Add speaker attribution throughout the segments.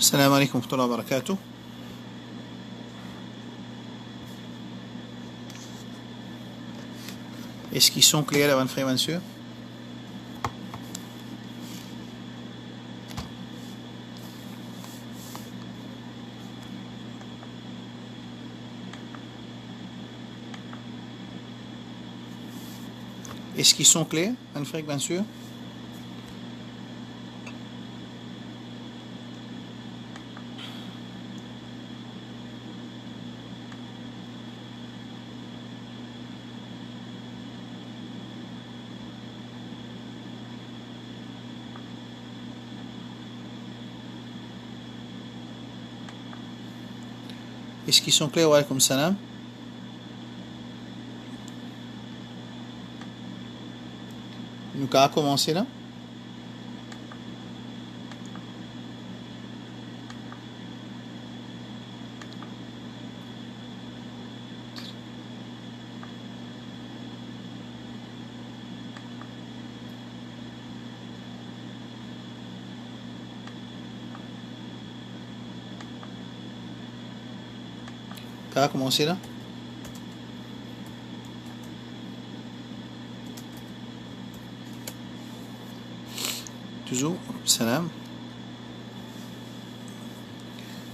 Speaker 1: Salam alaikum wa rahmatullahi wa barakatuh. Est-ce qu'ils sont clairs, avant frère, monsieur? Est-ce qu'ils sont clairs, avant frère, bien sûr? Est-ce qu'ils sont clairs? Wa alaykoum salam. Nous allons commencer là. Nous allons commencer là. Toujours, salam.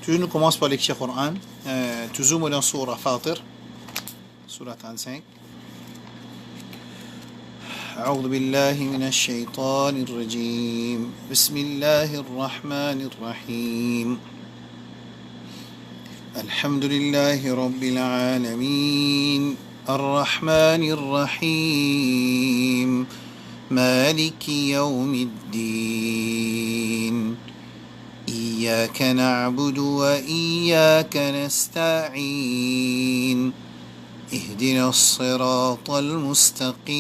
Speaker 1: Toujours, nous commençons par l'écriture Coran. Toujours, dans Surah Fatir, Surah 35. أعوذ بالله من الشيطان الرجيم بسم الله الرحمن الرحيم الحمد لله رب العالمين الرحمن الرحيم مالك يوم الدين إياك نعبد وإياك نستعين اهدنا الصراط المستقيم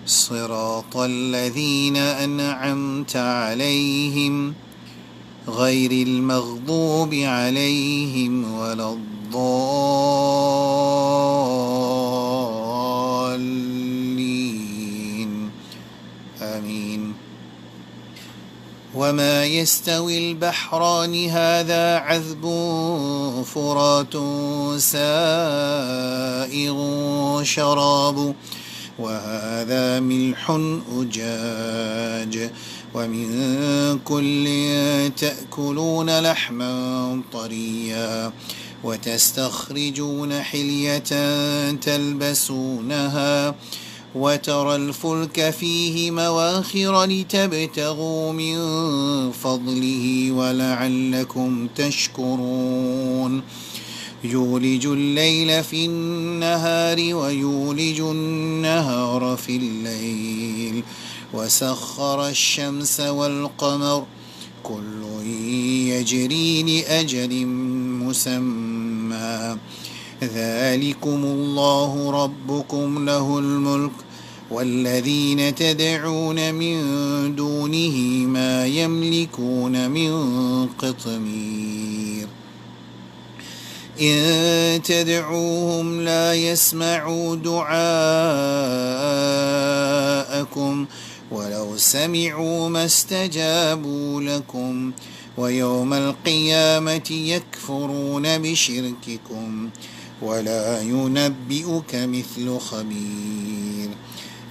Speaker 1: صراط الذين أنعمت عليهم غير المغضوب عليهم ولا الضالين آمين وما يستوي البحران هذا عذب فرات سائغ شراب وهذا ملح أجاج ومن كل تأكلون لحما طريا وتستخرجون حلية تلبسونها وترى الفلك فيه مواخر لتبتغوا من فضله ولعلكم تشكرون يولج الليل في النهار ويولج النهار في الليل وسخر الشمس والقمر كل يجري لأجل مسمى ذلكم الله ربكم له الملك والذين تدعون من دونه ما يملكون من قطمير إن تدعوهم لا يسمعوا دعاءكم ولو سمعوا ما استجابوا لكم ويوم القيامة يكفرون بشرككم ولا ينبئك مثل خبير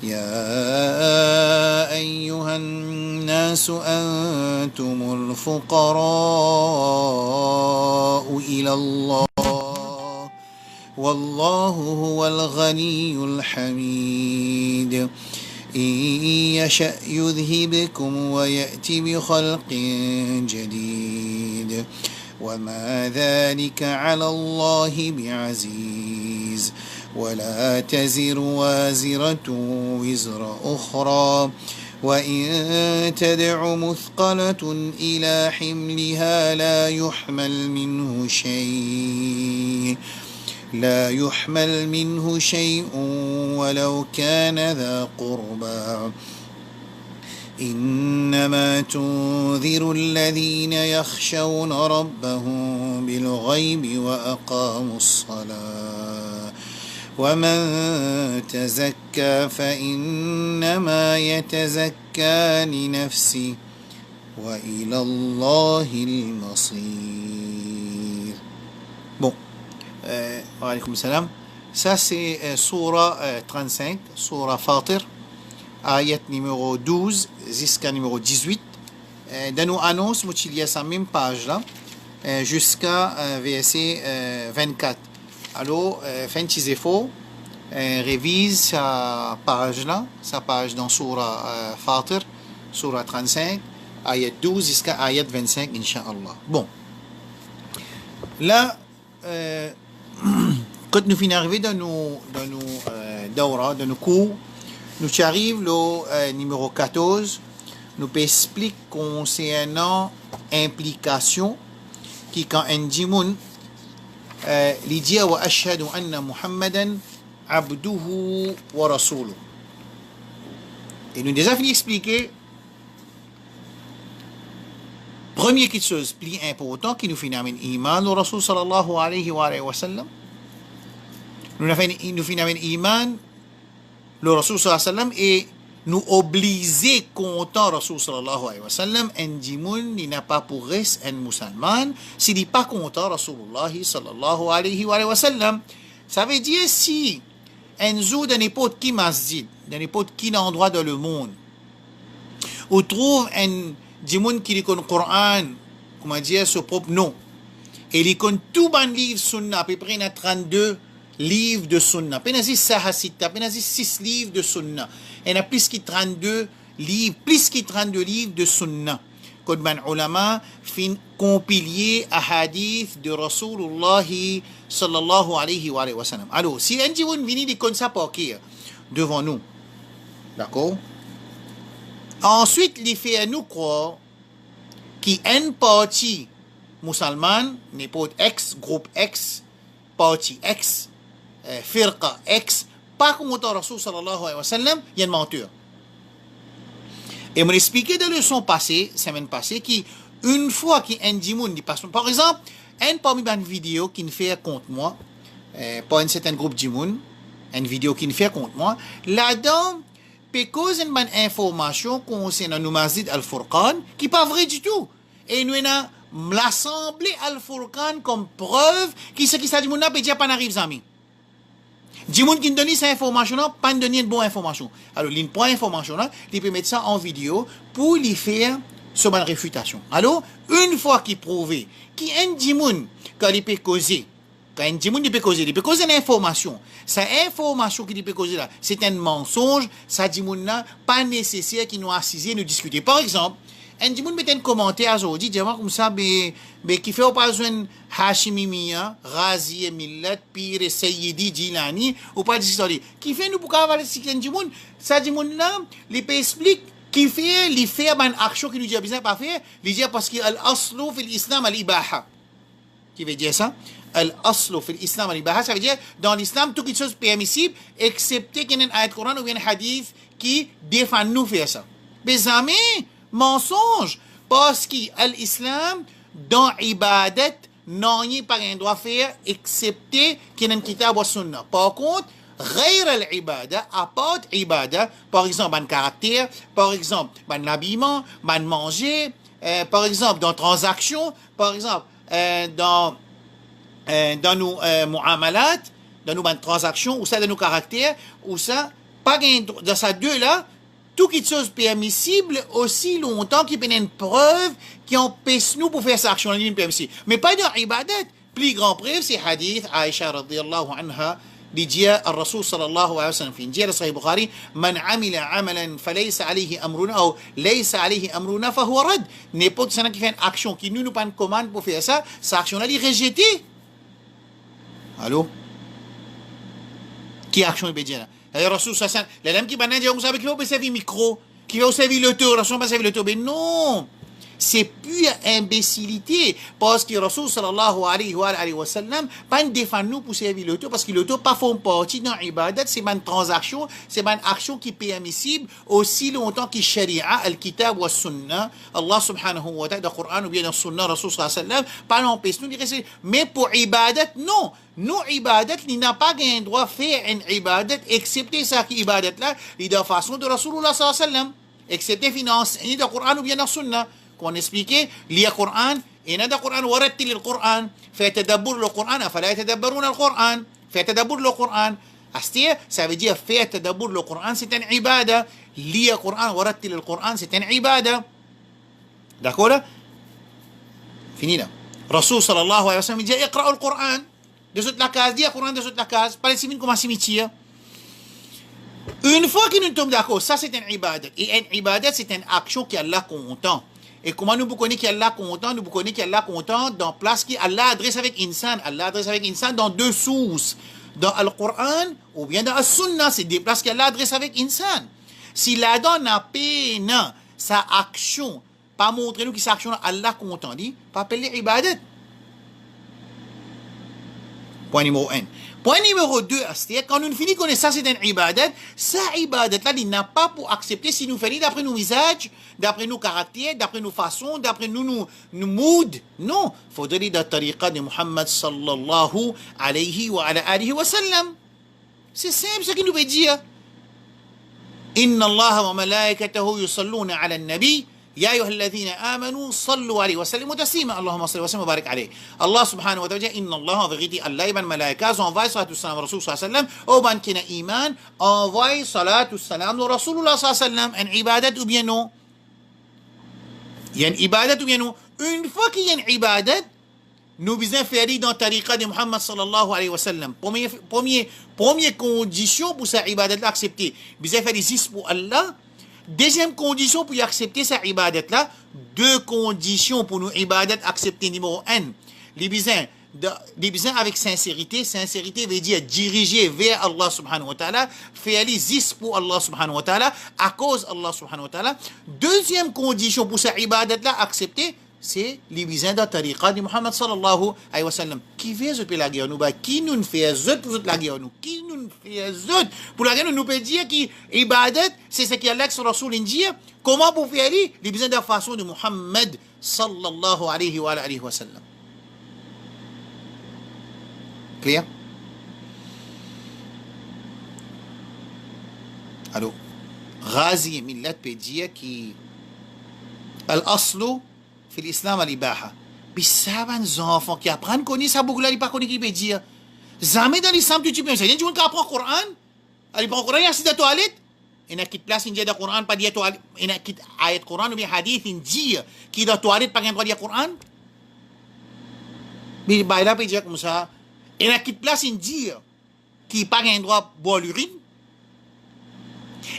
Speaker 1: يا أيها الناس أنتم الفقراء إلى الله والله هو الغني الحميد إن يشأ يذهبكم ويأتي بخلق جديد وما ذلك على الله بعزيز ولا تزر وازرة وزر أخرى وإن تدع مثقلة إلى حملها لا يحمل منه شيء ولو كان ذا قربى إنما تنذر الذين يخشون ربهم بالغيب وأقاموا الصلاة ومن تزكى فإنما يتزكى لنفسه وإلى الله المصير. Bon, wa alaykoum salam. Ça c'est Surah 35, Surah Fatir, ayat numéro 12 jusqu'à numéro 18. Dans nos annonces, il y a sa même page là, jusqu'à verset 24. Alors, fin de faux, révise sa page là, sa page dans Surah Fatir, Surah 35, ayat 12 jusqu'à ayat 25, Inch'Allah. Bon, là, quand nous finissons d'arriver dans nos dawra, dans nos cours, nous arrivons au numéro 14, nous explique concernant implication qui quand un djimoun li dit wa ashhadu anna Muhammadan abduhu wa rasuluh. Et nous déjà fini d'expliquer première chose plus important qui nous fait un iman au Rasul sallallahu alayhi wa sallam. Nous fait un iman le Rasul sallallahu alayhi wa sallam et nous obliger contre Rasul sallallahu alayhi wa sallam un djimoun qui n'a pas pour reste un musulman s'il n'est pas contre Rasulullah sallallahu alayhi wa sallam. Ça veut dire si un zou de n'importe qui masjid, de n'importe qui endroit dans le monde, ou trouve un djimoun qui lit le Coran, comment dire, son propre nom, et il connaît tout ban livre sunna, à peu près il y a 32 livres de sunna, penasi sahasita, penasi 6 livres de sunna, il y a plus que 32 livres de sunna. Quand ban ulama fin compiler ahadith de Rasulullah sallallahu alayhi wa sallam. Alors, si un djimoun vient de comme ça pour qui devant nous, d'accord? Ensuite, il fait à nous croire qu'une partie musulmane, n'importe X, groupe X, partie X, firqa X, pas comme le Rasul sallallahu alayhi wa sallam, il y a un menteur. Et on expliqué dans la leçon passée, semaine passée, qu'une fois qu'un djimoun dit passe, par exemple, un parmi les vidéos qui ne fait contre moi, pas un certain groupe djimoun, une vidéo qui ne fait contre moi, là-dedans, peut causer une information concernant nous masjid al-Furqan qui n'est pas vrai du tout. Et nous avons l'assemblée al-Furqan comme preuve qui c'est qui ça dit mon peut dire pas n'arrive zami. Djimoun qui donne cette information là, pas donner une bonne information. Alors il prend information là, il peut mettre ça en vidéo pour lui faire sur une réfutation. Alors une fois qu'il prouve qu'un djimoun quand il peut causer quand un djimoun il peut causer une information. Cette information qu'il peut causer là, c'est un mensonge. Ça djimoun là, pas nécessaire qu'il nous assise nous discuter. Par exemple, un djimoun met un commentaire aujourd'hui, dis-moi comme ça, qui fait pas besoin Hashimimia, Razi, Millat, Pire, Sayyidi, Jilani, ou pas d'histoire. Qui fait nous pour qu'avoir un djimoun, ça djimoun là, il peut expliquer qui fait, il fait une action qui nous dit bien pas faire, il dit parce que al-aslu fil islam al-ibaha. Qui veut dire ça? Al-aslu fil islam al-ibaha, ça veut dire dans l'islam toute chose permissible excepté qu'il y ait un ayat Coran ou bien un hadith qui défend nous faire ça. Mais jamais mensonge parce que l'islam dans ibadat non y pas un droit faire excepté qu'il y ait un kitab ou sunna. Par contre غير العبادة, à part ibadah, par exemple, un caractère, par exemple, un habillement, un manger, par exemple, dans transaction, par exemple, dans nos muamalat, dans nos transactions, ou ça dans nos caractères, ou ça, pas dans ces deux-là, tout qui chose permissible aussi longtemps qu'il y a une preuve qui empêche nous pour faire cette action permissible. Mais pas dans ibadat. Plus grand preuve, c'est hadith Aïcha radiyallahu anha, لجاء الرسول صلى الله عليه وسلم في إنجيل صحيح البخاري من عمل عملا فليس عليه أمرنا أو ليس عليه أمرنا فهو رد. N'importe quelqu'un qui fait une action qui nous pas une commande pour faire ça, cette action là est rejetée. Allô? Qui action il peut dire là? Le Rasul sallallahu alayhi wa sallam, l'homme qui va dire vous savez qu'il faut servir micro, qui va servir le tour, Rasul va servir le tour, mais non. C'est pure imbécilité parce que Rasul sallallahu alayhi wa sallam pas défend nous pour servir l'auto parce que l'auto pas font partie dans ibadat, c'est une transaction, c'est une action qui est permissible aussi longtemps que sharia, al-kitab wa sunnah, Allah subhanahu wa ta'ala, le Coran ou bien le sunnah Rasul sallallahu alayhi wa sallam, pas l'empêche nous de rester. Mais pour ibadat, non. Nous, ibadat, il n'a pas un droit de faire une ibadat excepté ça qui ibadat là, il de la façon de Rasulullah sallallahu alayhi wa sallam, excepté financer le Coran ou bien le sunnah. qu'on expliquait, lire Coran, et nada Coran, warattil le Coran, fait tadabbur le Coran, afala yatadabbarun le Coran, fait tadabbur le Coran. Astir, ça veut dire faire tadabbur le Coran, c'est un ibada. Lire Coran, warattil le Coran, c'est un ibada. D'accord là? Fini là. Rasul sallallahu alayhi wa sallam dit, iqra le Coran. De toute la case, dire Coran de toute la case, pas les simines comme un cimetière. Une fois que nous sommes d'accord, ça c'est un ibadat. Et un ibadat, c'est une action qui est Allah content. Et comment nous connaissons qu'Allah content? Nous connaissons qu'Allah content dans place qui Allah adresse avec insan. Allah adresse avec insan dans deux sources. Dans le Coran ou bien dans la Sunna. C'est des places qu'Allah adresse avec insan. Si l'Adam n'a pas sa action, pas montrer nous que sa action Allah content, dit, pas appeler ibadat. Point numéro 1. Point numéro 2, c'est-à-dire quand nous finissons que ça c'est un ibadat, ça ibadat là, il n'a pas pour accepter si nous faisons d'après nos visages, d'après nos caractères, d'après nos façons, d'après nos moods. Non, il faudrait dire la tariqa de Muhammad sallallahu alayhi wa ala alihi wa sallam. C'est simple ce qu'il nous veut dire. Inna Allah wa malaikatahu yusalluna ala nabi. يا أيها الذين آمنوا صلوا عليه وسلموا تسليما اللهم صل وسلم وبارك عليه الله سبحانه وتعالى إن الله vérité Allah ibn malaika envoie صلاة والسلام رسول صلى الله عليه وسلم au ban kina iman envoie صلاة والسلام رسول الله صلى الله عليه وسلم un ibadat ou bien non il y a une ibadat ou bien non une fois qu'il y a une ibadat nous besoin faire dans tariqa de Muhammad sallallahu alayhi wa sallam première condition pour sa ibadat accepter besoin faire des is pour Allah. Deuxième condition pour y accepter sa ibadat là, deux conditions pour nous ibadat accepter numéro 1. Les besoins avec sincérité. Sincérité veut dire diriger vers Allah subhanahu wa ta'ala, faire les is pour Allah subhanahu wa ta'ala, à cause Allah subhanahu wa ta'ala. Deuxième condition pour sa ibadat là accepter, c'est les besoins de la tariqa de Muhammad sallallahu alayhi wa sallam. Qui fait ce la guerre nous? Qui nous fait ce pour la guerre nous? Qui nous fait ce pour la guerre nous peut dire que ibadat, c'est ce qui Allah sur Rasul dit. Comment pour faire les besoins de la façon de Muhammad sallallahu alayhi wa sallam? Clair? Alors, Ghazi Millat peut dire que l'aslu في الإسلام الإباحة. Bissaban enfants qui apprennent connaître ça beaucoup là, ils pas connaissent qui peut dire. Jamais dans l'islam tu peux enseigner, tu veux apprendre le Coran. Ali prend le Coran, il y a six toilettes. Il y a qui place in dia Coran pas dia toilette. Il y a qui ayat Coran ou bien hadith in dia qui da toilette pas droit dia Coran. Mais bah là peut dire comme ça. Il y a qui place in dia qui pas droit boire l'urine.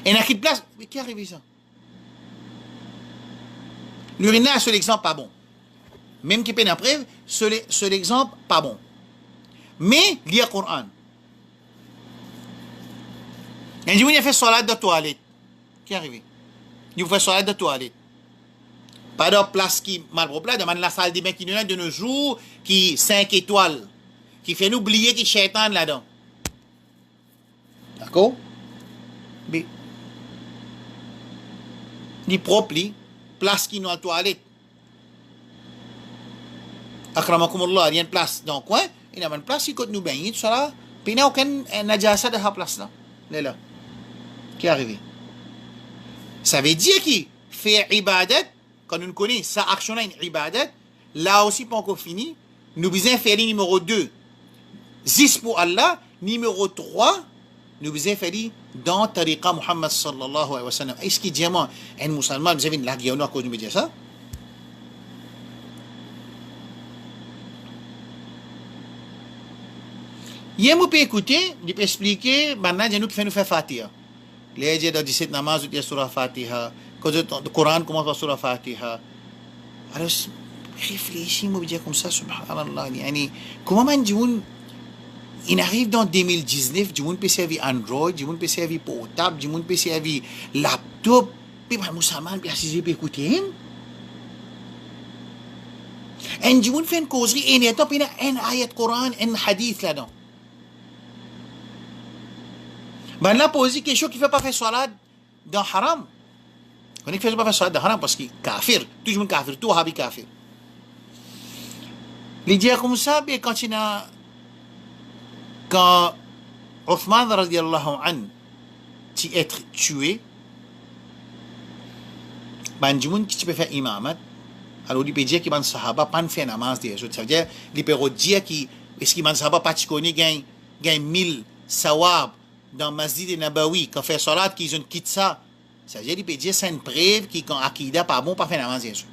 Speaker 1: Il y a qui place mais qui arrive ça? L'urine là, c'est l'exemple pas bon. Même qui peine après, c'est l'exemple pas bon. Mais, lire le Coran. Un jour, il a fait salat de toilette. Qui est arrivé? Il a fait salat de toilette. Pas de place qui mal propre, demande la salle de bain qui nous a de nos jours, qui 5 étoiles, qui fait nous oublier qu'il y a shaitan là-dedans. D'accord? Mais, il est propre, place qui nous a toilette. Akramakumullah, il y a une place dans le coin, il y a une place qui nous baigner, tout ça là, puis il n'y a aucun najasa de la place là. Là. Qui est arrivé? Ça veut dire qu'il fait ibadat, quand nous connaissons sa action là, une ibadat, là aussi pas encore fini, nous besoin faire le numéro 2. Zis pour Allah, numéro 3, nous besoin faire dans tariqa Muhammad sallallahu alayhi wa sallam. Est-ce qu'il dit à moi, un musulman, vous avez une lague à cause de me dire ça? Il peut écouter, il peut expliquer, maintenant, il y a nous qui fait nous faire Fatiha. Les gens dans 17 namaz, il y a surah Fatiha. Quand le Coran commence par surah Fatiha. Alors, réfléchis, moi, dire comme ça, subhanallah. Comment man dit, il arrive dans 2019, du monde peut servir Android, du monde peut servir portable, du monde peut servir laptop, puis bah, musulman, puis assisé, puis écouter. Et du monde fait une causerie, et il y a un ayat Coran, un hadith là-dedans. Ben là, poser quelque chose qui ne fait pas faire salat dans haram. On ne fait pas faire salat dans haram parce qu'il est kafir. Tout le monde kafir, tout habi kafir. Les dire comme ça, quand il a quand Uthman radiallahu an qui est tué, ben du monde qui peut faire imamat, Alors, il peut dire qu'il y a des sahaba pas fait namaz des autres. Ça veut dire, il peut dire qu'il est-ce qu'il y a des sahaba pas connaît gagne 1000 sawab dans Masjid Nabawi, quand fait salat, qu'ils ont quitté ça. Ça veut dire, il peut dire, c'est une preuve qui, quand Akida pas bon, pas fait namaz des autres.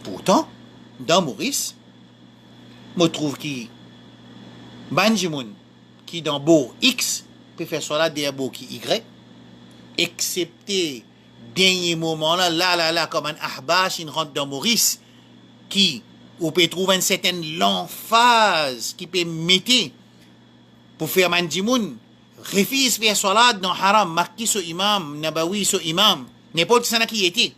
Speaker 1: Pourtant, dans Maurice, je trouve qu'il Banjimoun, qui dans beau X, peut faire salat derrière beau qui Y, excepté dernier moment là, comme un ahbash, il rentre dans Maurice, qui, on peut trouver une certaine l'emphase qui peut mettre pour faire Banjimoun, refuse faire salat dans haram, marqué sur imam, nabawi sur imam, n'importe qui était.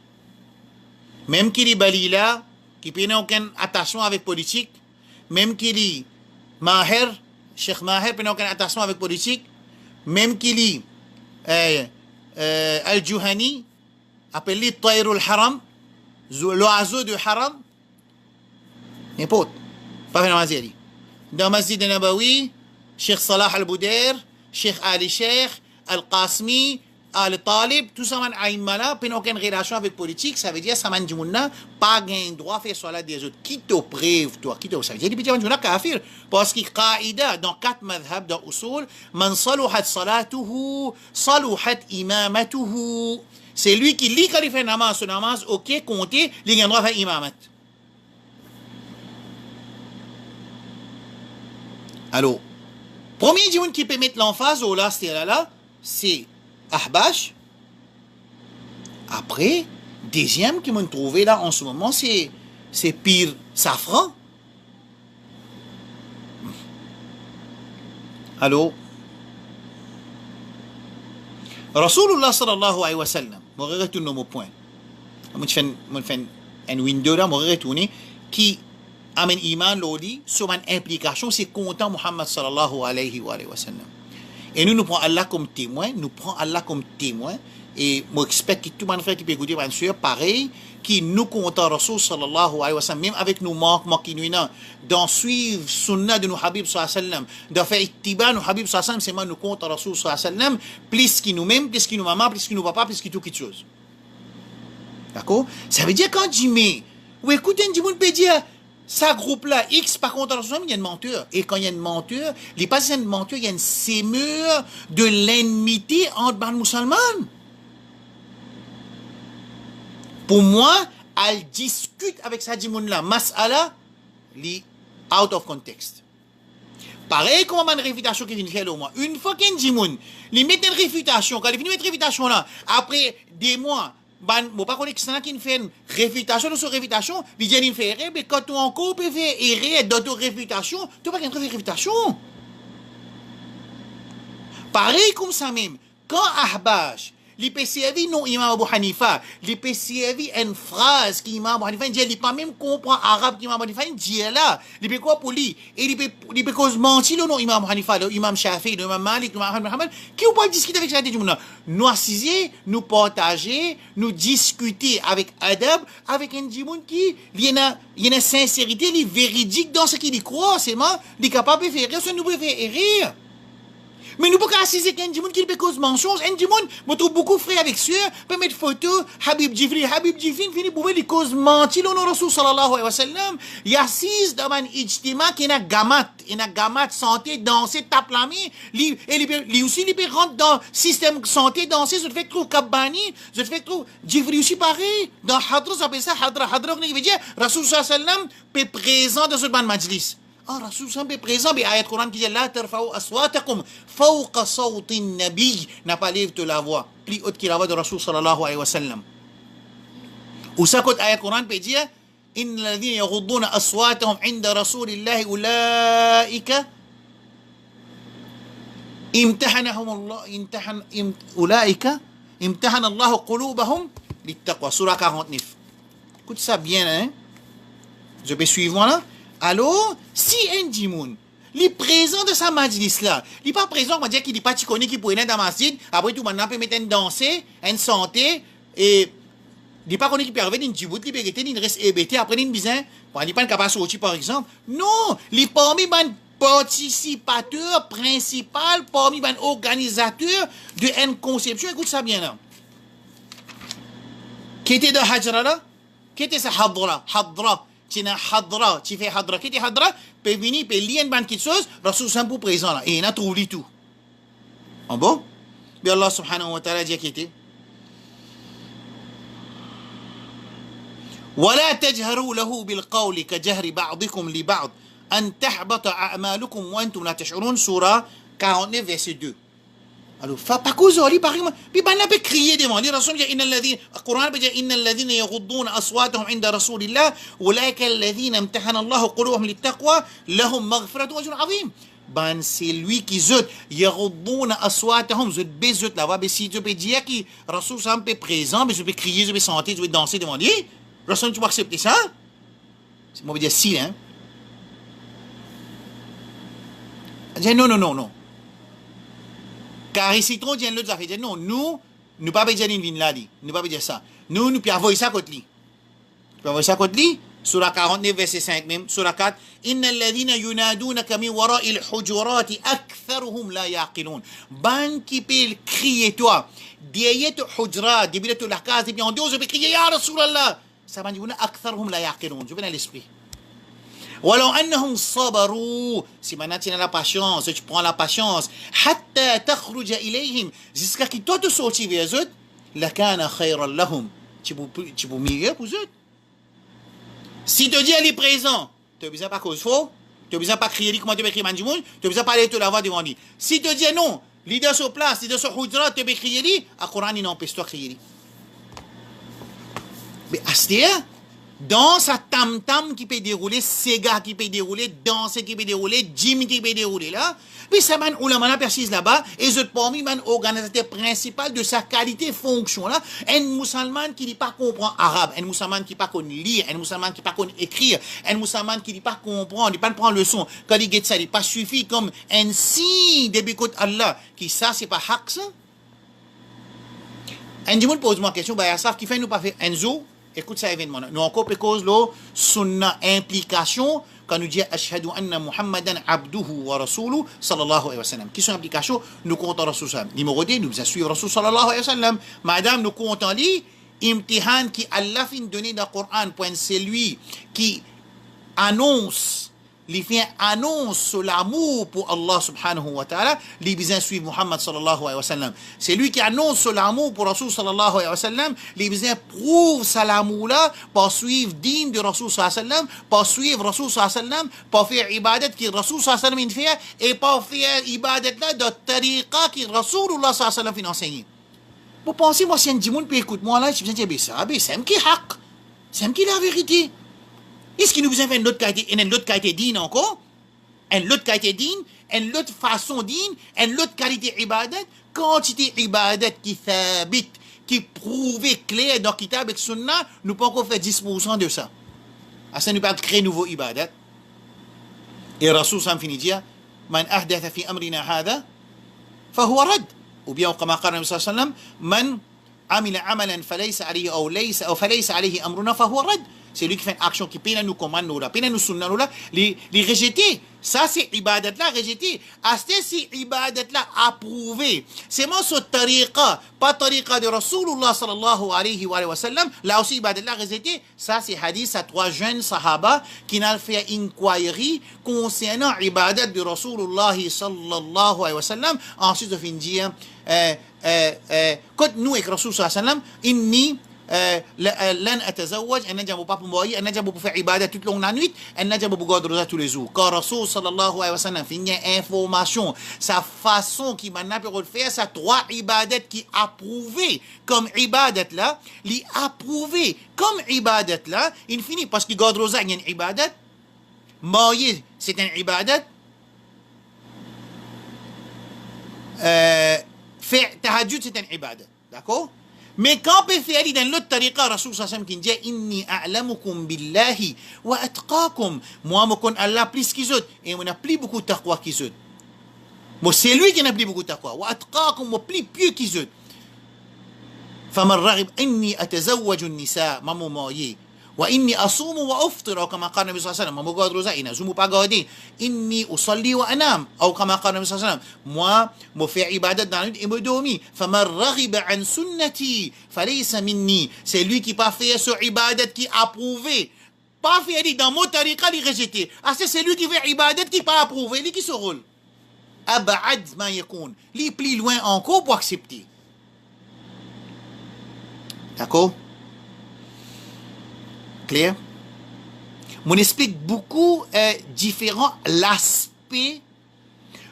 Speaker 1: Même qu'il est balila, qui n'a aucun attachement avec politique, même qu'il est Maher, Cheikh Maher, qui n'a aucun attachement avec politique, même qu'il est Al-Juhani, appelé Tayrul Haram, l'oiseau du haram, n'importe, pas fait namaz. Dans Masjid Nabawi, Cheikh Salah Al-Boudair, Cheikh Ali Cheikh, Al-Qasmi, Al-Talib, tout ça, là, puis aucune relation avec politique, ça veut dire que ça man dimouna pas gain droit à faire salat des autres. Qui te prive, toi? Qui te ça veut dire que man dimouna kafir. Parce que qaïda, dans 4 madhab, dans usul, man saluhat salatuhu, saluhat imamatuhu. C'est lui qui lit quand il fait namaz, ce namaz, ok, compté, il gain droit à faire imamat. Alors, premier dimoun qui peut mettre l'emphase au là, c'est Ahbash. Après, deuxième qui m'ont trouvé là en ce moment, c'est Pire Safran. Alors, Rasulullah sallallahu alayhi wa sallam, je vais retourner au point. Je fais une window là, je vais retourner, qui amène iman loli sur une implication, c'est content Muhammad sallallahu alayhi wa sallam. Et nous prenons Allah comme témoin, et moi j'espère que tout le monde frère qui peut écouter, bien sûr, pareil, qui nous compte Rasul sallallahu alayhi wa sallam, même avec nos manquements qui nous ont, d'en suivre sunnah de nos Habib sallallahu alayhi wa sallam, d'en faire ittiba nos Habib sallallahu alayhi wa sallam, c'est moi nous compte Rasul sallallahu alayhi wa sallam, plus qui nous-mêmes, plus qui nous maman, plus qui nous papa, plus qui tout quelque chose. D'accord? Ça veut dire quand tu mets, ou écoutez, un monde peut dire, ça groupe-là, X, par contre, il y a une menteur. Et quand il y a une menteur, il n'est pas une menteur, il y a une sémure de l'ennemité entre les musulmans. Pour moi, elle discute avec sa dimoun-là. Mas'ala, li out of context. Pareil comme une réfutation qui vient de faire au moins. Une fois qu'il y a une dimoun, il met une réfutation. Quand il finit de mettre une réfutation là, après des mois, bon, pas qu'on est qui fait une réfutation sur réfutation, il dit qu'il fait erreur, mais quand tu encore peux faire erreur d'auto-réfutation, tu n'as pas qu'une réfutation. Pareil comme ça même, quand Ahbash, il peut servir non Imam Abu Hanifa, il peut servir une phrase qui Imam Abu Hanifa dit, il pas même comprendre arabe qui Imam Abu Hanifa dit là, il peut quoi pour lui, et il peut cause mentir non Imam Abu Hanifa, Imam Shafi, Imam Malik, Imam Muhammad, qui ou pas discuter avec ça des gens. Nous assiser, nous partager, nous discuter avec adab, avec un djimoun qui, il y a une sincérité, il est véridique dans ce qu'il croit, c'est moi, il est capable de faire rire, ça nous peut faire rire. Mais nous pouvons pas assiser qu'un djimoun qui peut cause mensonge, un djimoun, je trouve beaucoup frère avec sœur, peut mettre photo, Habib Jifri finit pour les causes mentir, l'on Rasul sallallahu alayhi wa sallam, il assise dans un ijtima qui n'a gamat, santé, danser, tape la main, lui aussi, il peut rentrer dans le système santé, danser, je te fais trop Kabbani, je te fais trop, Jifri aussi pareil, dans Hadra, ça s'appelle ça, Hadra, qui veut dire, Rasul sallallahu alayhi wa sallam, peut présent dans ce ban majlis. Rasul sallam est présent, mais ayat Coran qui dit la tarfa'u aswatakum fawqa sawti nabi, n'a pas levé la voix plus haute que la voix de Rasul sallallahu alayhi wa sallam. Ou ça côté ayat Coran peut dire innal ladhina yaghudduna aswatahum 'inda rasulillahi ulaika imtahanahum Allah ulaika imtahana Allah qulubahum littaqwa. Surah 49. Écoute ça bien, hein? Je peux suivre moi là? Alors, si un djimoun, il est présent de sa majlis là, il n'est pas présent, on va dire qu'il n'est pas chiconé, qui pourrait être dans la masjid, après tout, maintenant, il peut mettre une danser, une santé, et il n'est pas connu qui peut arriver dans une djibout, il peut rester, il reste hébété, après il bizarre, il n'est pas capable de sortir par exemple. Non, il est parmi les participateurs principaux, parmi les organisateurs de une conception, écoute ça bien là. Qui était de Hajra là? Qu'est-ce que c'est hadra? Hadra. Tu n'as hadra. Tu fais hadra. Qu'est-ce que hadra? Peut venir, peut lire une bande de choses. Rasul Sam pour présent là. Et il a trouvé tout. En bon? Mais Allah subhanahu wa ta'ala dit qu'il était. ولا تجهروا له بالقول كجهر بعضكم لبعض أن تحبط أعمالكم وأنتم لا تشعرون سورة 49 verset 2. Alors, pas cause ali par exemple, puis ben peut crier devant les rasul dit inna alladhina القرآن بيقول إن الذين يغضون أصواتهم عند رسول الله أولئك الذين امتحن الله قلوبهم للتقوى لهم مغفرة وأجر عظيم. Ben c'est lui qui zut يغضون أصواتهم zut bezut là va si tu peux dire que rasul sam peut présent mais je peux crier je peux chanter je peux danser devant lui. Rasul tu vas accepter ça? C'est moi dire si hein. Non. Car ici, on dit l'autre affaire. Non, nous pas dire une ligne là, nous pas dire ça. Nous pouvons avoir ça côté lui. Nous pouvons avoir ça côté lui. Surah 49, verset 5 même. Surah 4. Inna alladhina yunadunaka min wara'il hujurati aktharuhum la yaqilun. Ban qui peut crier toi. Derrière ton hujrat, derrière ton la case, et puis en deux, je peux crier Ya Rasulallah. Ça va dire aktharuhum la yaqilun. Je vais dans l'esprit. ولو أنهم صبروا si maintenant tu as la patience tu prends la patience حتى تخرج إليهم jusqu'à ce que toi te sortis vers eux لكان خيرا لهم tu peux mieux pour eux si te dit elle est présent tu as besoin pas cause faux tu as besoin pas crier comment tu peux crier manjimoun tu as besoin pas aller te la voir devant lui si te dit non leader sur place leader sur hujra tu peux crier lui à Coran il n'empêche toi crier lui mais astir dans sa tam-tam qui peut dérouler, Sega qui peut dérouler, danser qui peut dérouler, Jim qui peut dérouler là. Puis ça man ulama la persiste là-bas et je parmi man organisateur principal de sa qualité fonction là, un musulman qui n'est pas comprend arabe, un musulman qui pas connaît lire, un musulman qui pas connaît écrire, un musulman qui n'est pas comprendre, il pas prendre leçon. Quand il get ça, il pas suffit comme un signe de bécoute Allah qui ça c'est pas haq ça. Un du monde pose moi question, bah ça qui fait nous pas faire Enzo. Écoute ça événement. Nous encore cause lo sunna implication quand nous dit ashhadu anna muhammadan abduhu wa rasuluhu sallallahu alayhi wa sallam. Qui sont implications nous comptons rasul sallam. Numéro 2 nous suivre rasul sallallahu alayhi wa sallam. Madame nous comptons li imtihan qui Allah fin donné dans le Coran point c'est lui qui annonce il fait annonce sur l'amour pour Allah subhanahu wa ta'ala, il besoin suivre Muhammad sallallahu alayhi wa sallam. C'est lui qui annonce sur l'amour pour Rasul sallallahu alayhi wa sallam, il besoin prouve ça l'amour là, pour suivre digne de Rasul sallallahu alayhi wa sallam, pour suivre Rasul sallallahu alayhi wa sallam, pour faire ibadat qui Rasul sallallahu alayhi wa sallam fait, et pour faire ibadat là de tariqa qui Rasulullah sallallahu alayhi wa sallam fait enseigner. Vous pensez, moi, si un djimoun peut écouter moi là, je me dis, c'est qui haq, c'est qui la vérité. Est-ce qu'il nous besoin faire une autre qualité, une autre qualité digne encore? Une autre qualité digne, une autre façon digne, une autre qualité ibadat, quantité ibadat qui thabit, qui prouve clair dans Kitab et Sunna, nous pouvons encore faire 10% de ça. À ça, nous pouvons créer nouveau ibadat. Et Rasul Sam finit dire, Man ahdatha fi amrina hada, fahuwa rad. Ou bien, comme a dit le Prophète sallallahu alayhi wa sallam, Man amila amalan falaysa alayhi ou falaysa alayhi amruna, fahuwa rad. C'est lui qui fait une action qui peine nous commande nous là, peine nous sunna nous là, les rejeter. Ça c'est ibadat là rejeté. C'est ibadat là approuvé. C'est moi ce tariqa, pas tariqa de Rasulullah sallallahu alayhi wa sallam. Là aussi ibadat là rejeté. Ça c'est hadith à 3 jeunes sahaba qui n'ont fait inquiry concernant ibadat de Rasulullah sallallahu alayhi wa sallam. Ensuite de fin dire quand nous avec Rasul sallallahu alayhi wa sallam, inni لن أتزوج أنا جابوا بابو موي أنا جابوا في عبادة toute longue la nuit أنا جابوا بقعد روزة tous les jours quand Rasul sallallahu alayhi wa sallam fait une information sa façon qui maintenant peut faire ça 3 ibadat qui approuvé comme ibadat là li approuvé comme ibadat là il finit parce que garde rosa il y a une ibadat moy c'est un ibadat faire tahajjud c'est un ibadat d'accord. Mais quand on peut faire dans l'autre tariqa, Rasul sallallahu alayhi wa sallam qui dit Inni a'lamukum billahi wa atqakum. Moi, je connais Allah plus qu'ils autres. Et on a plus beaucoup de taqwa qu'ils autres. Moi, c'est lui qui a plus beaucoup de taqwa. Wa atqakum, moi, plus pieux qu'ils autres. فمن رغب إني أتزوج النساء maman mariée وإني أصوم وأفطر أو كما قال النبي صلى الله عليه وسلم. Moi, je rosa, ina zumu pagode. إني أصلي وأنام أو كما قال النبي صلى الله عليه وسلم. Moi, je fais ibadat dans la nuit et me dormis. فمن رغب عن سنتي فليس مني. C'est lui qui pas fait ce ibadat qui a approuvé. Pas fait dit dans mon tariqa, il rejeté. Ah, c'est lui qui fait ibadat qui pas approuvé, lui qui se roule. أبعد ما يكون. Lui plus loin encore pour accepter. D'accord? Clair? On explique beaucoup différents aspects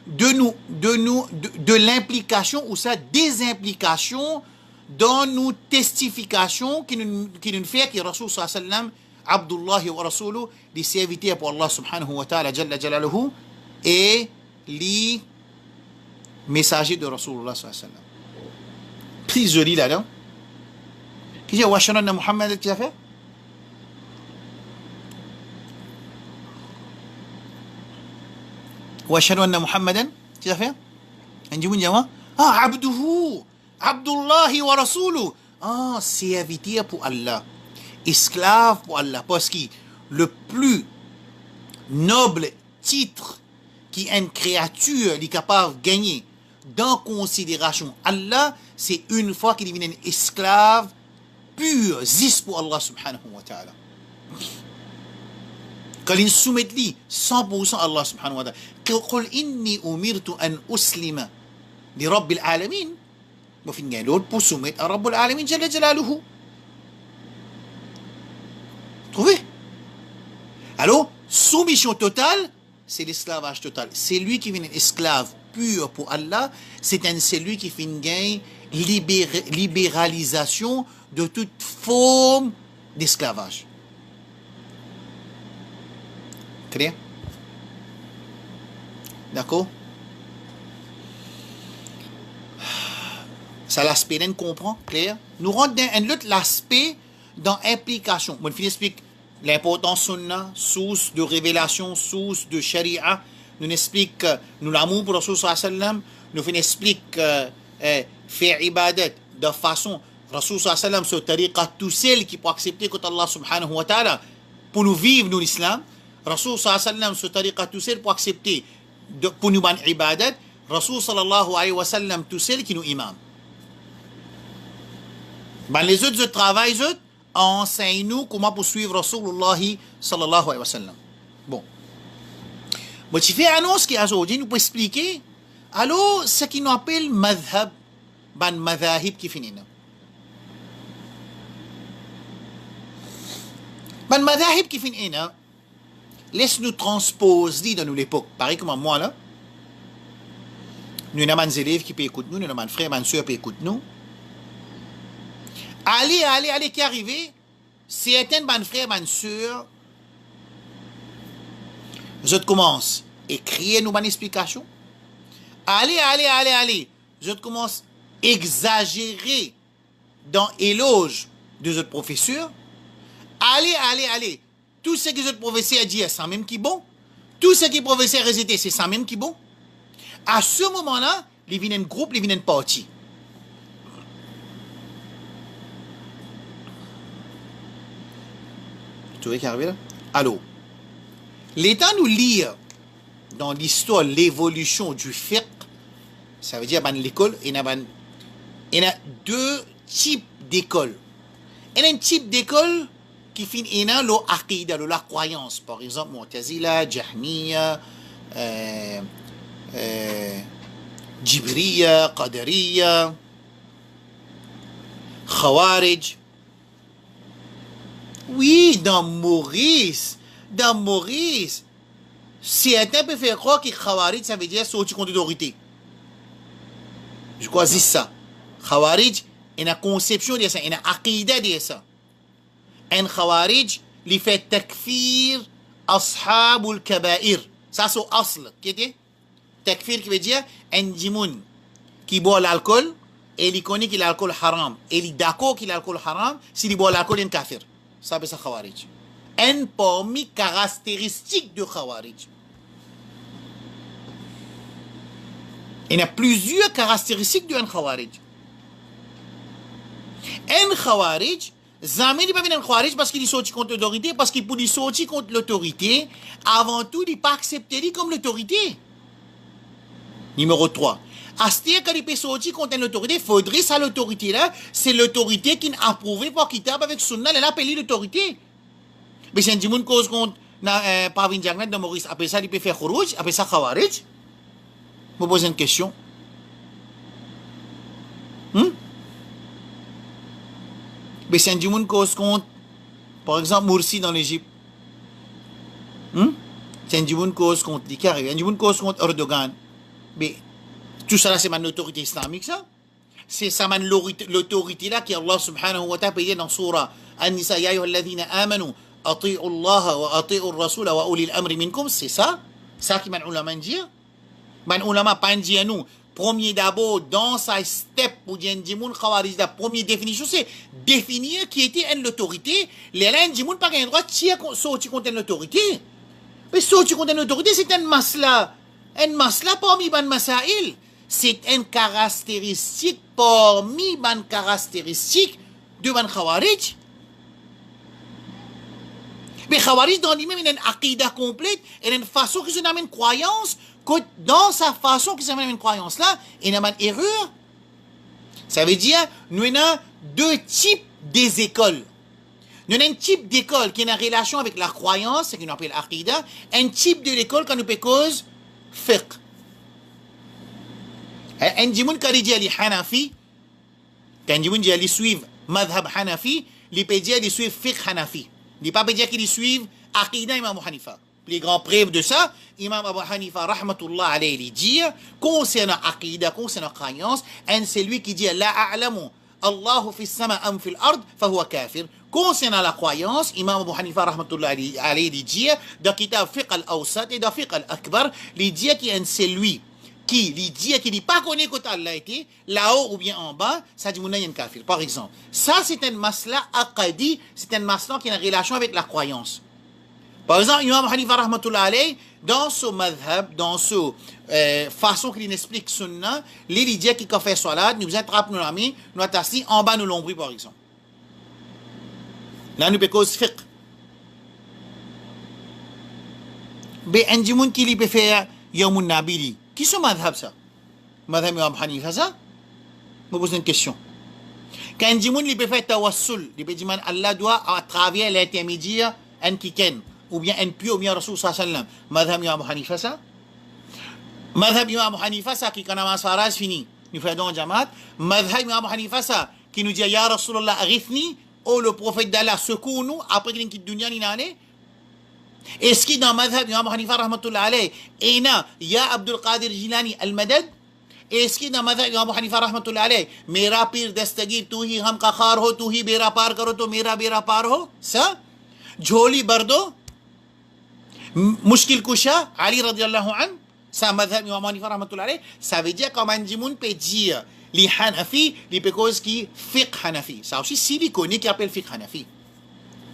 Speaker 1: de l'implication ou sa désimplication dans nos testifications qui nous fait que Rasul sallallahu alayhi wa sallam, Abdullah wa Rasuluh, les serviteurs pour Allah subhanahu wa ta'ala, Jalla Jalaluhu, et les messagers de Rasulullah sallallahu alayhi wa sallam. Plus joli là-dedans. Qui dit, wa ashhadu anna Muhammad qui a fait? واشهد ان محمدا كيف عندي وين جوا عبده عبد الله ورسوله serviteur pour Allah, esclave pour Allah, parce que le plus noble titre qu'une créature est capable de gagner dans considération Allah, c'est une fois qu'il devient un esclave pur, juste pour Allah subhanahu wa ta'ala. Quand il soumet 100% à Allah subhanahu wa ta'ala. قل إني أمرت أن أسلم لرب العالمين. وفي النهاية pour soumettre à رب العالمين جل جلاله. Trouvez? Alors, soumission totale, c'est l'esclavage total. C'est lui qui vient un esclave pur pour Allah. C'est celui qui fait une libéralisation de toute forme d'esclavage. Clair? D'accord? Ça l'aspect qu'on comprend, clair? Nous rentrons dans un autre aspect dans l'implication. Moi, je explique l'importance sunna, source de révélation, source de sharia. Nous explique nous l'amour pour Rasul sallallahu alayhi wa sallam. Nous explique faire ibadat de façon Rasul sallallahu alayhi wa sallam sur tariqa tout seul qui peut accepter que Allah subhanahu wa ta'ala pour nous vivre nous l'islam. Rasul sallallahu alayhi wa sallam sur tariqa tout seul pour accepter pour nous ban ibadat. Rasul sallallahu alayhi wa sallam tout seul qui nous imam. Ben les autres travaillent, enseignent-nous comment poursuivre Rasulullah sallallahu alayhi wa sallam. Bon. Bon, tu fais annonce qui aujourd'hui nous peut expliquer alors ce qui nous appelle madhab, ban madhahib qui finit. Ban madhahib qui finit, laisse-nous transposer dans l'époque. Pareil comme moi là. Nous avons des élèves qui peuvent écouter nous, nous avons des frères, des soeurs qui peuvent écouter nous. Allez, qui arrive, certains de mes frères, mes soeurs, je commence à écrire nous une explication. Allez, je commence à exagérer dans l'éloge de notre professeur. Allez, tout ce que notre professeur a dit, c'est ça même qui est bon. Tout ce que le professeur a récité, c'est ça même qui est bon. À ce moment-là, il vient un groupe, il vient une partie. Tu vois qui arrive là? Alors, l'état nous lire dans l'histoire l'évolution du fiqh, ça veut dire dans l'école, il y a deux types d'écoles. Il y a un type d'école qui finit dans l'aqidah, la croyance. Par exemple, Mu'tazila, Jahmiya, Jibriya, Qadariya, Khawarij. Oui, dans Maurice, certains peuvent faire croire que Khawarij, ça veut dire sortir contre l'autorité. Je crois que c'est ça. Khawarij, il y a une conception de ça, il y a une aqidah de ça. Un Khawarij, il fait takfir ashabul kabair. Ça, c'est l'asl. Takfir qui veut dire un djimoun qui boit l'alcool et il connaît que l'alcool est haram. Et il est d'accord que l'alcool est haram, s'il boit l'alcool, il est un kafir. Ça, c'est Khawarij. Un parmi caractéristiques de Khawarij. Il y a plusieurs caractéristiques d'un Khawarij. Un Khawarij, Jamais il n'est pas venu Khawarij parce qu'il est sorti contre l'autorité, parce qu'il pour sortir contre l'autorité, avant tout, il n'est pas accepté comme l'autorité. Numéro 3. C'est-à-dire quand il peut sortir contre l'autorité, il faudrait ça l'autorité là, c'est l'autorité qui a approuvé par Kitab avec Sunna, elle a appelé l'autorité. Mais si un dimoun cause contre Parvin Jagnet de Maurice, après ça, il peut faire Khurouj, après ça, Khawarij. Je me pose une question. Mais si un dimoun cause contre, par exemple, Morsi dans l'Égypte. Si un dimoun cause contre l'Ikari, un dimoun cause contre Erdogan. Mais tout ça là, c'est une autorité islamique, ça. C'est ça, l'autorité là qui Allah subhanahu wa ta'ala payé dans Surah An-Nisa, ya ayyuhalladhina amanu, ati'u Allah wa ati'u ar-rasula wa ulil amri minkum, c'est ça. Ça qui m'a ulama dit. Man ulama pas dit à nous. Premier d'abord, dans sa step pour dire Ndimoun Khawarij, la première définition, c'est définir qui était l'autorité. Les là, Ndimoun pas un droit de sortir contre l'autorité. Mais sortir contre l'autorité, c'est un masla. Un masla parmi ban masail. C'est une caractéristique parmi ban caractéristique de ban Khawarij. Mais Khawarij, dans lui-même, il a une aqidah complète, il a une façon qui se nomme une croyance, que dans sa façon qui se nomme une croyance là, il y a une erreur. Ça veut dire, nous avons deux types des écoles. Nous avons un type d'école qui est en relation avec la croyance, ce qu'on appelle aqidah, un type de l'école qu'on peut cause fiqh. Un dimoun qui dit à les Hanafi, quand dimoun dit à les suivre madhab Hanafi, il peut dire à les suivre fiqh Hanafi. Il ne peut pas dire qu'ils suivent Aqidah Imam Abu Hanifa. Les grands preuves de ça, Imam Abu Hanifa, rahmatullah alayhi, dit, concernant Aqidah, concernant croyance, c'est lui qui dit, La a'lamu Allahu fi sama am fi l'ard, fahuwa kafir. Concernant la croyance, Imam Abu Hanifa, rahmatullah alayhi, dit, dans Kitab Fiqh al-Awsat et dans Fiqh al-Akbar, il dit qu'il c'est lui qui dit qu'il n'est pas connu que Allah était là-haut ou bien en bas, ça dit qu'il y a un kafir. Par exemple, ça c'est un masla aqadi, c'est un masla qui a une relation avec la croyance. Par exemple, Imam Hanifa rahmatullah alayhi, dans ce madhab, dans ce façon qu'il explique sunna, il dit qu'il a fait salat, nous attrape nos amis, nous assis en bas nos l'ombre par exemple. Là nous peut cause fiqh. Mais un dimoun qui peut faire Yawmun Nabili. Qui sont madhab ça? Madhab Imam Hanifa ça? Je me pose une question. Quand un dimoun peut faire tawassul, il peut dire Allah doit à travers l'intermédiaire un kiken, ou bien un pieux, ou bien Rasul sallallahu alayhi wa sallam. Madhab Imam Hanifa ça? Madhab Imam Hanifa ça qui quand namaz faraj fini, nous faisons jamaat. Madhab Imam Hanifa ça qui nous dit Ya Rasulallah aghithni, oh le prophète d'Allah secours-nous après qu'il quitte dunya ni n'allait. Est-ce que dans Madhab Imam Hanifa rahmatullah alayhi, ina Ya Abdul Qadir Jilani al-Madad? Est-ce que dans Madhab Imam Hanifa rahmatullah alayhi, Mera pir dastagir tu hi hum ka khar ho, tu hi bera par karo to mera bera par ho? Ça? Jholi bardo? Mushkil kusha? Ali radiallahu an? Ça Madhab Imam Hanifa rahmatullah alayhi, ça veut dire comme un dimoun peut dire li Hanafi, li peut cause qui fiqh Hanafi. Ça aussi, si li connaît qui appelle fiqh Hanafi.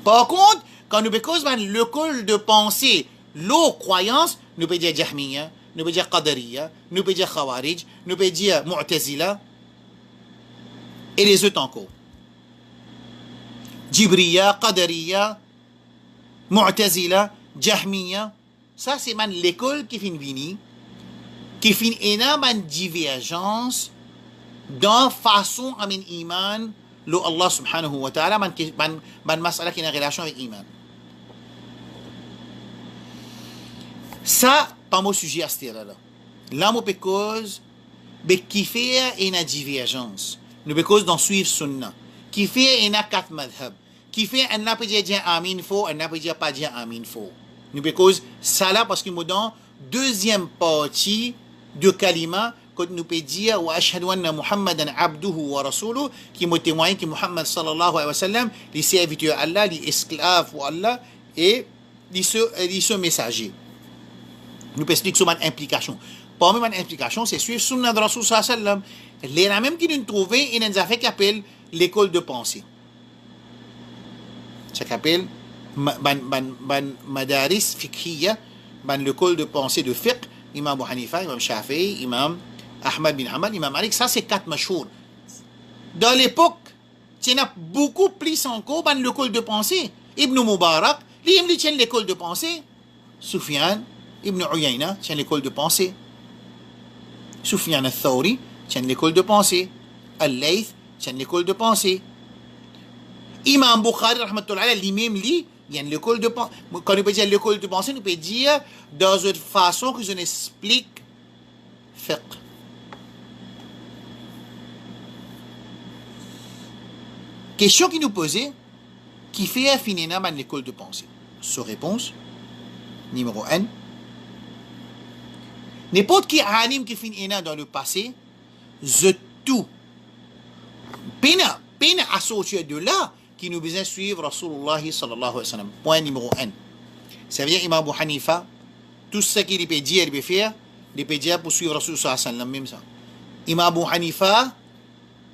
Speaker 1: Par contre, quand nous cause l'école de pensée, l'eau croyance, nous peut dire Jahmiya, nous peut dire Qadariya, nous peut dire Khawarij, nous peut dire Mu'tazila, et les autres encore. Jibriya, Qadariya, Mu'tazila, Jahmiya, ça c'est l'école qui finit venir, qui finit énormément de divergence dans façon à min iman, le Allah subhanahu wa ta'ala, man masala qui a une relation avec iman. Ça, pas mon sujet à ce là. Là, mon cause, mais qui fait une divergence. Nous cause d'en suivre sunna. Qui fait une quatre madhab. Qui fait un n'a pas dire amin faux, un n'a pas dire pas dire amin faux. Nous cause ça là parce que nous dans deuxième partie de kalima, quand nous peut dire wa ashhadu anna Muhammadan abduhu wa rasuluhu, qui me témoigne que Muhammad sallallahu alayhi wa sallam, les serviteurs Allah, les esclaves pour Allah et les messagers. Nous pouvons expliquer sur une implication. Parmi les implications, c'est suivre Sunna de Rasul sallallahu alayhi wa sallam. Les là même qui nous trouvent, il y a une affaire qui appelle l'école de pensée. Ça s'appelle Madaris Fiqhiyya, l'école de pensée de fiqh, Imam Abu Hanifa, Imam Shafi'i, Imam Ahmad bin Hanbal, Imam Malik. Ça, c'est quatre machour. Dans l'époque, il y a beaucoup plus encore dans l'école de pensée. Ibn Mubarak, il tient l'école de pensée. Sufyan, Ibn Uyayna, tient l'école de pensée. Sufyan al-Thawri, tient l'école de pensée. Al-Layth, tient l'école de pensée. Imam Bukhari, rahmatullah, lui-même, il y a l'école de pensée. Quand on peut dire l'école de pensée, on peut dire dans une façon que je explique fiqh. Question qui nous posait, qui fait finir dans l'école de pensée? Sa réponse, numéro 1. N'importe qui alim qui finit dans le passé, je tout. Peine associé de là, qui nous besoin suivre Rasulullah sallallahu alayhi wa sallam. Point numéro 1. Ça veut dire Imam Abu Hanifa, tout ce qu'il peut dire, il peut faire, il peut dire pour suivre Rasulullah sallallahu alayhi wa sallam, même ça. Imam Abu Hanifa,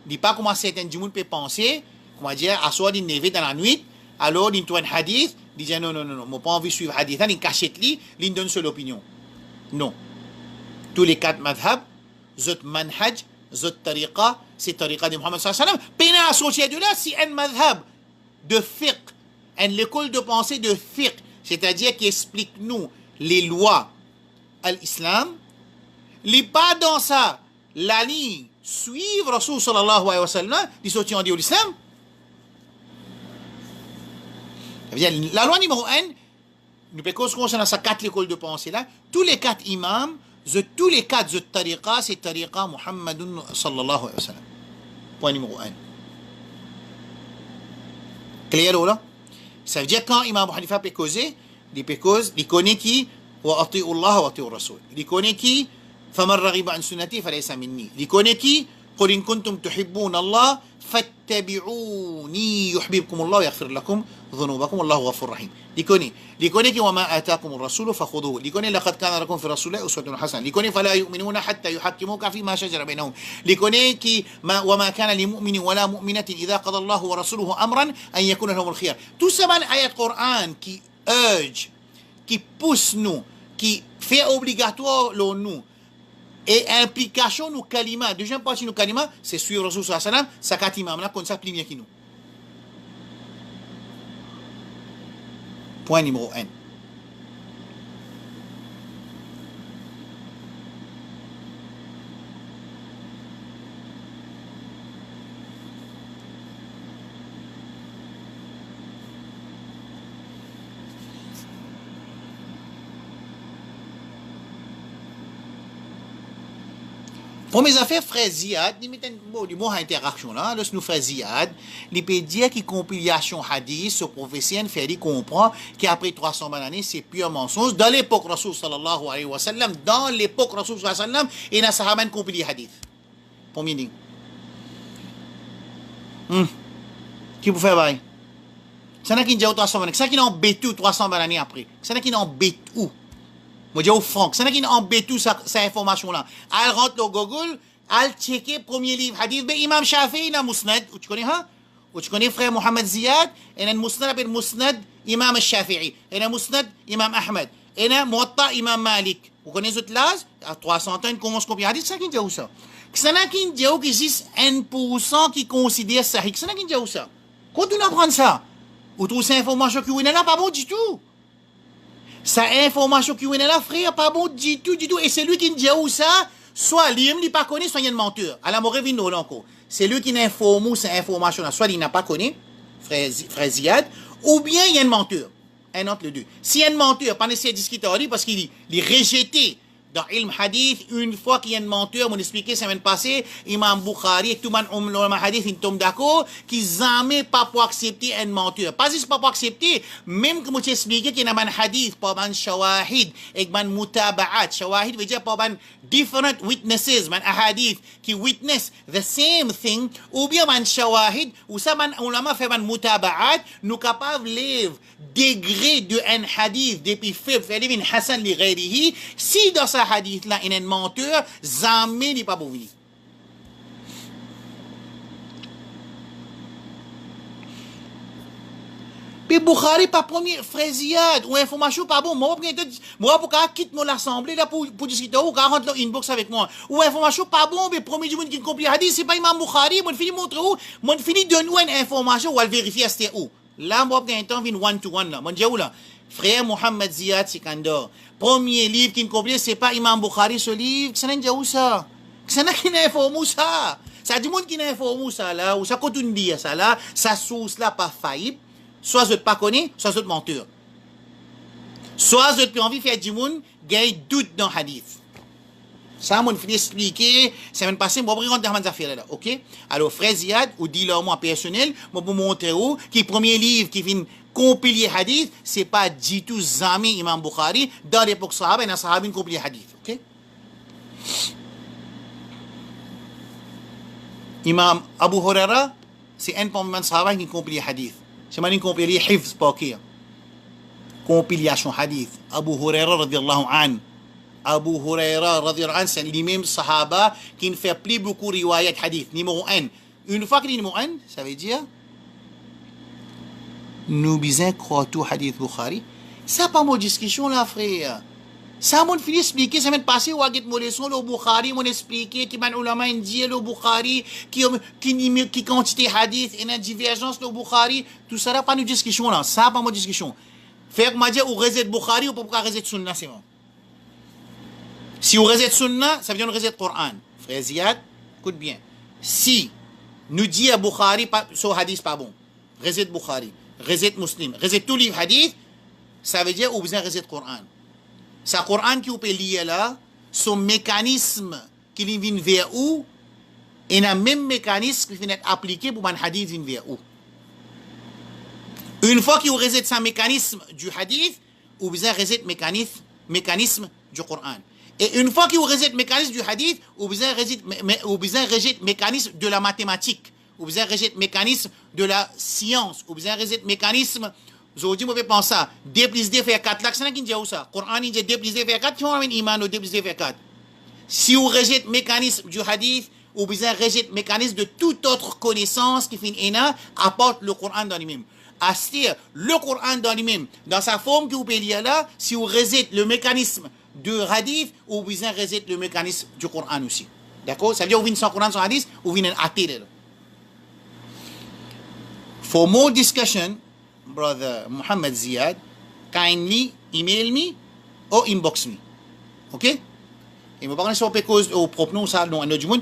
Speaker 1: il n'est pas comment certains gens peuvent penser, comment dire, à soi, il neve dans la nuit, alors il trouve un hadith, il dit non, je n'ai pas envie de suivre hadith, il cachette lui, il donne seule opinion. Non. Tous les 4 madhab, zot manhaj, zot tariqa, c'est tariqa de Muhammad sallallahu alayhi wa sallam, peine associé de là, si un madhab de fiqh, l'école de pensée de fiqh, c'est-à-dire qui explique nous les lois à l'islam, n'est pas dans ça, la ligne, suivre Rasul sallallahu alayhi wa sallam, du soutien de l'islam. La loi numéro 1, nous pouvons concernant ces 4 écoles de pensée là, tous les 4 imams, tous les 4 tariqa, c'est tariqa Muhammadun sallallahu alayhi wa sallam. Point numéro 1. Clair là? Ça veut dire quand Imam Abu Hanifa peut causer, il connaît qui wa ati'u Allah wa ati'u Rasul. Il connaît qui faman raghiba an sunnati falaysa minni. Il connaît qui قل إن كنتم تحبون الله فاتبعوني يحببكم الله ويغفر لكم ذنوبكم والله غفور رحيم. لكوني وما آتاكم الرسول فخذوه. لكوني لقد كان لكم في رسول الله أسوة حسنة. لكوني فلا يؤمنون حتى يحكموك فيما شجر بينهم. لكوني وما كان لمؤمن ولا مؤمنة إذا قضى الله ورسوله أمرا أن يكون لهم الخيار. Tout ça c'est ayat Coran qui urge, qui pousse nous, qui fait obligatoire nous. Et implication nous kalima, deuxième partie nous kalima, c'est suivre Rasul sallallahu alayhi wa sallam, ça quatre imams là, comme ça plus bien que nous. Point numéro 1. Pour mes affaires, frère Ziyad, il y a une interaction là, lorsque nous frère Ziyad, il peut dire que compilation hadith, ce professeur fait lui comprendre qu'après 300 années, c'est pur mensonge. Dans l'époque Rasul sallallahu alayhi wa sallam, dans l'époque Rasul sallallahu alayhi wa sallam, il y a sahaban compilé hadith. Premier ding. Qui vous fait bail? Ça n'a qu'une 300 années. Ça n'a qu'une embête 300 années après. Ça n'a qu'une embête où? Moi, je dis au Franck, c'est qui embête tout cette information-là. Elle rentre au Google, elle checker premier livre hadith, ben Imam Shafi'i, il a Musnad, tu connais ça? Ou tu connais frère Mohamed Ziyad, il a Musnad, il a Musnad Imam Shafi'i, il a Musnad Imam Ahmed, il a Muwatta Imam Malik. Vous connaissez ce là? À 300 ans, il commence à copier hadith, c'est qui dit ça? C'est qui dit qu'il existe 1% qui considère ça. C'est qui dit ça? Quand on apprend ça, vous trouvez cette information qui est là, pas bon du tout. Sa information qui est là, frère, pas bon du tout. Et c'est lui qui dit où ça, soit lui, il n'a pas connu, soit il est un menteur. Alors, moi, je reviens encore. C'est lui qui informe cette information-là, soit il n'a pas connu, frère Ziyad, ou bien il y a un menteur. Un entre les deux. Si il y a un menteur, pas nécessaire de discuter avec lui parce qu'il est rejeté dans Ilm Hadith, une fois qu'il y a un menteur, on expliqué la semaine passée, Imam Bukhari et tout le monde Hadith, ils tombent d'accord, qu'ils jamais pas pour accepter un menteur. Pas juste pas pour accepter, même que moi expliqué qu'il y a un hadith, pas un shawahid, et un mutaba'at. Shawahid veut dire pas un different witnesses, un hadith qui witness the same thing, ou bien un shawahid, ou ça, on l'a fait un mutaba'at, nous capables de lire degré de un hadith, depuis fait, bin Hassan li ghayrihi, si dans ce hadith là, il y a un menteur, jamais n'est pas bon venir. Puis Bukhari pas premier fraisiade ou information pas bon. Moi pour quitte mon l'assemblée là pour discuter ou rentre dans inbox avec moi. Ou information pas bon mais premier du monde qui compris hadith c'est pas Imam Bukhari, moi fini montrer où, moi fini donner une information ou elle vérifier c'était où. Là moi pour temps vinn one to one là. Moi dis où là. Frère Mohamed Ziad Sikandar. Premier livre qui complet c'est pas Imam Bukhari ce livre, ça n'est où ça. Ça n'a qu'une information ça. Ça du monde qui n'a information ça là ou ça continue dire ça là, ça source là pas faillible. Soit je ne pas connais, soit je te menteur. Soit je n'ai envie de faire du monde, gagner doute dans le hadith. Ça, je vais expliquer. Semaine passée, je vais rentrer dans mes affaires là. Ok? Alors, frère Ziad, ou dis-leur moi personnel, je vais vous montrer où, qui premier livre qui vient compiler hadith, ce n'est pas du tout Zami Imam Bukhari, dans l'époque Sahaba, et dans Sahaba, ils compilent hadith. Ok? Imam Abu Huraira, c'est un parmi les Sahaba qui compile hadith. C'est maintenant compilé Hifz Pakir. Compilation hadith. Abu Huraira radiallahu an. Abu Huraira radiallahu an, c'est l'imam Sahaba qui ne fait plus beaucoup riwayat hadith. Numéro 1. Une fois qu'il est numéro 1, ça veut dire nous bisons croire tout hadith Bukhari. Ça pas mon discussion là, frère. Ça m'a fini expliquer semaine passée ou à get mon leçon le Bukhari m'a expliqué qui man ulama dit le Bukhari qui quantité hadith et une divergence le Bukhari tout ça là pas une discussion là ça pas mon discussion faire m'a dit ou reset Bukhari ou pas reset sunna c'est bon si on reset sunna ça veut dire on reset Coran frère Ziad écoute bien si nous dit à Bukhari pas so hadith pas bon reset Bukhari reset Muslim reset tous les hadiths ça veut dire ou besoin reset Coran. C'est le Coran qui peut lier là, son mécanisme qui vient vers où, et le même mécanisme qui vient être appliqué pour un hadith vient vers où. Une fois qu'il reset ce mécanisme du hadith, ou besoin reset mécanisme du Coran. Et une fois qu'il reset mécanisme du hadith, ou besoin reset mécanisme de la mathématique, ou besoin reset mécanisme de la science, ou besoin reset mécanisme. Aujourd'hui, je pense ça. 2 plus 2 fait 4. Là, c'est qui dit ça. Coran dit 2 plus 2 fait 4. Tu vas mettre iman au 2 plus 2 fait 4. Si on rejette le mécanisme du hadith, ou bien rejette le mécanisme de toute autre connaissance qui fait une apporte le Coran dans lui-même. C'est-à-dire, le Coran dans lui-même, dans sa forme que vous pouvez lire là, si on rejette le mécanisme du hadith, ou bien rejette le mécanisme du Coran aussi. D'accord? Ça veut dire, vous venez sans Coran, sans hadith, ou vous venez athée. For more discussion, brother Muhammad Ziad, kindly email me or inbox me. Ok? Et je parle sur cause au propre ça non du monde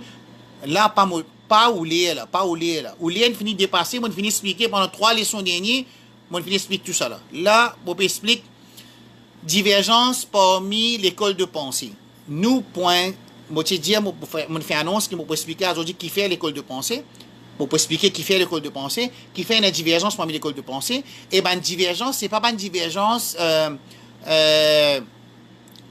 Speaker 1: là pas ou lire là pas ou lire là ou lire fini dépasser moi fini expliquer pendant 3 leçons dernières moi fini expliquer tout ça là on peut expliquer divergence parmi l'école de pensée nous point moi te dire moi fait annonce qui moi expliquer aujourd'hui qui fait l'école de pensée pour expliquer qui fait l'école de pensée, qui fait une divergence parmi l'école de pensée. Et ben, une divergence, c'est pas une divergence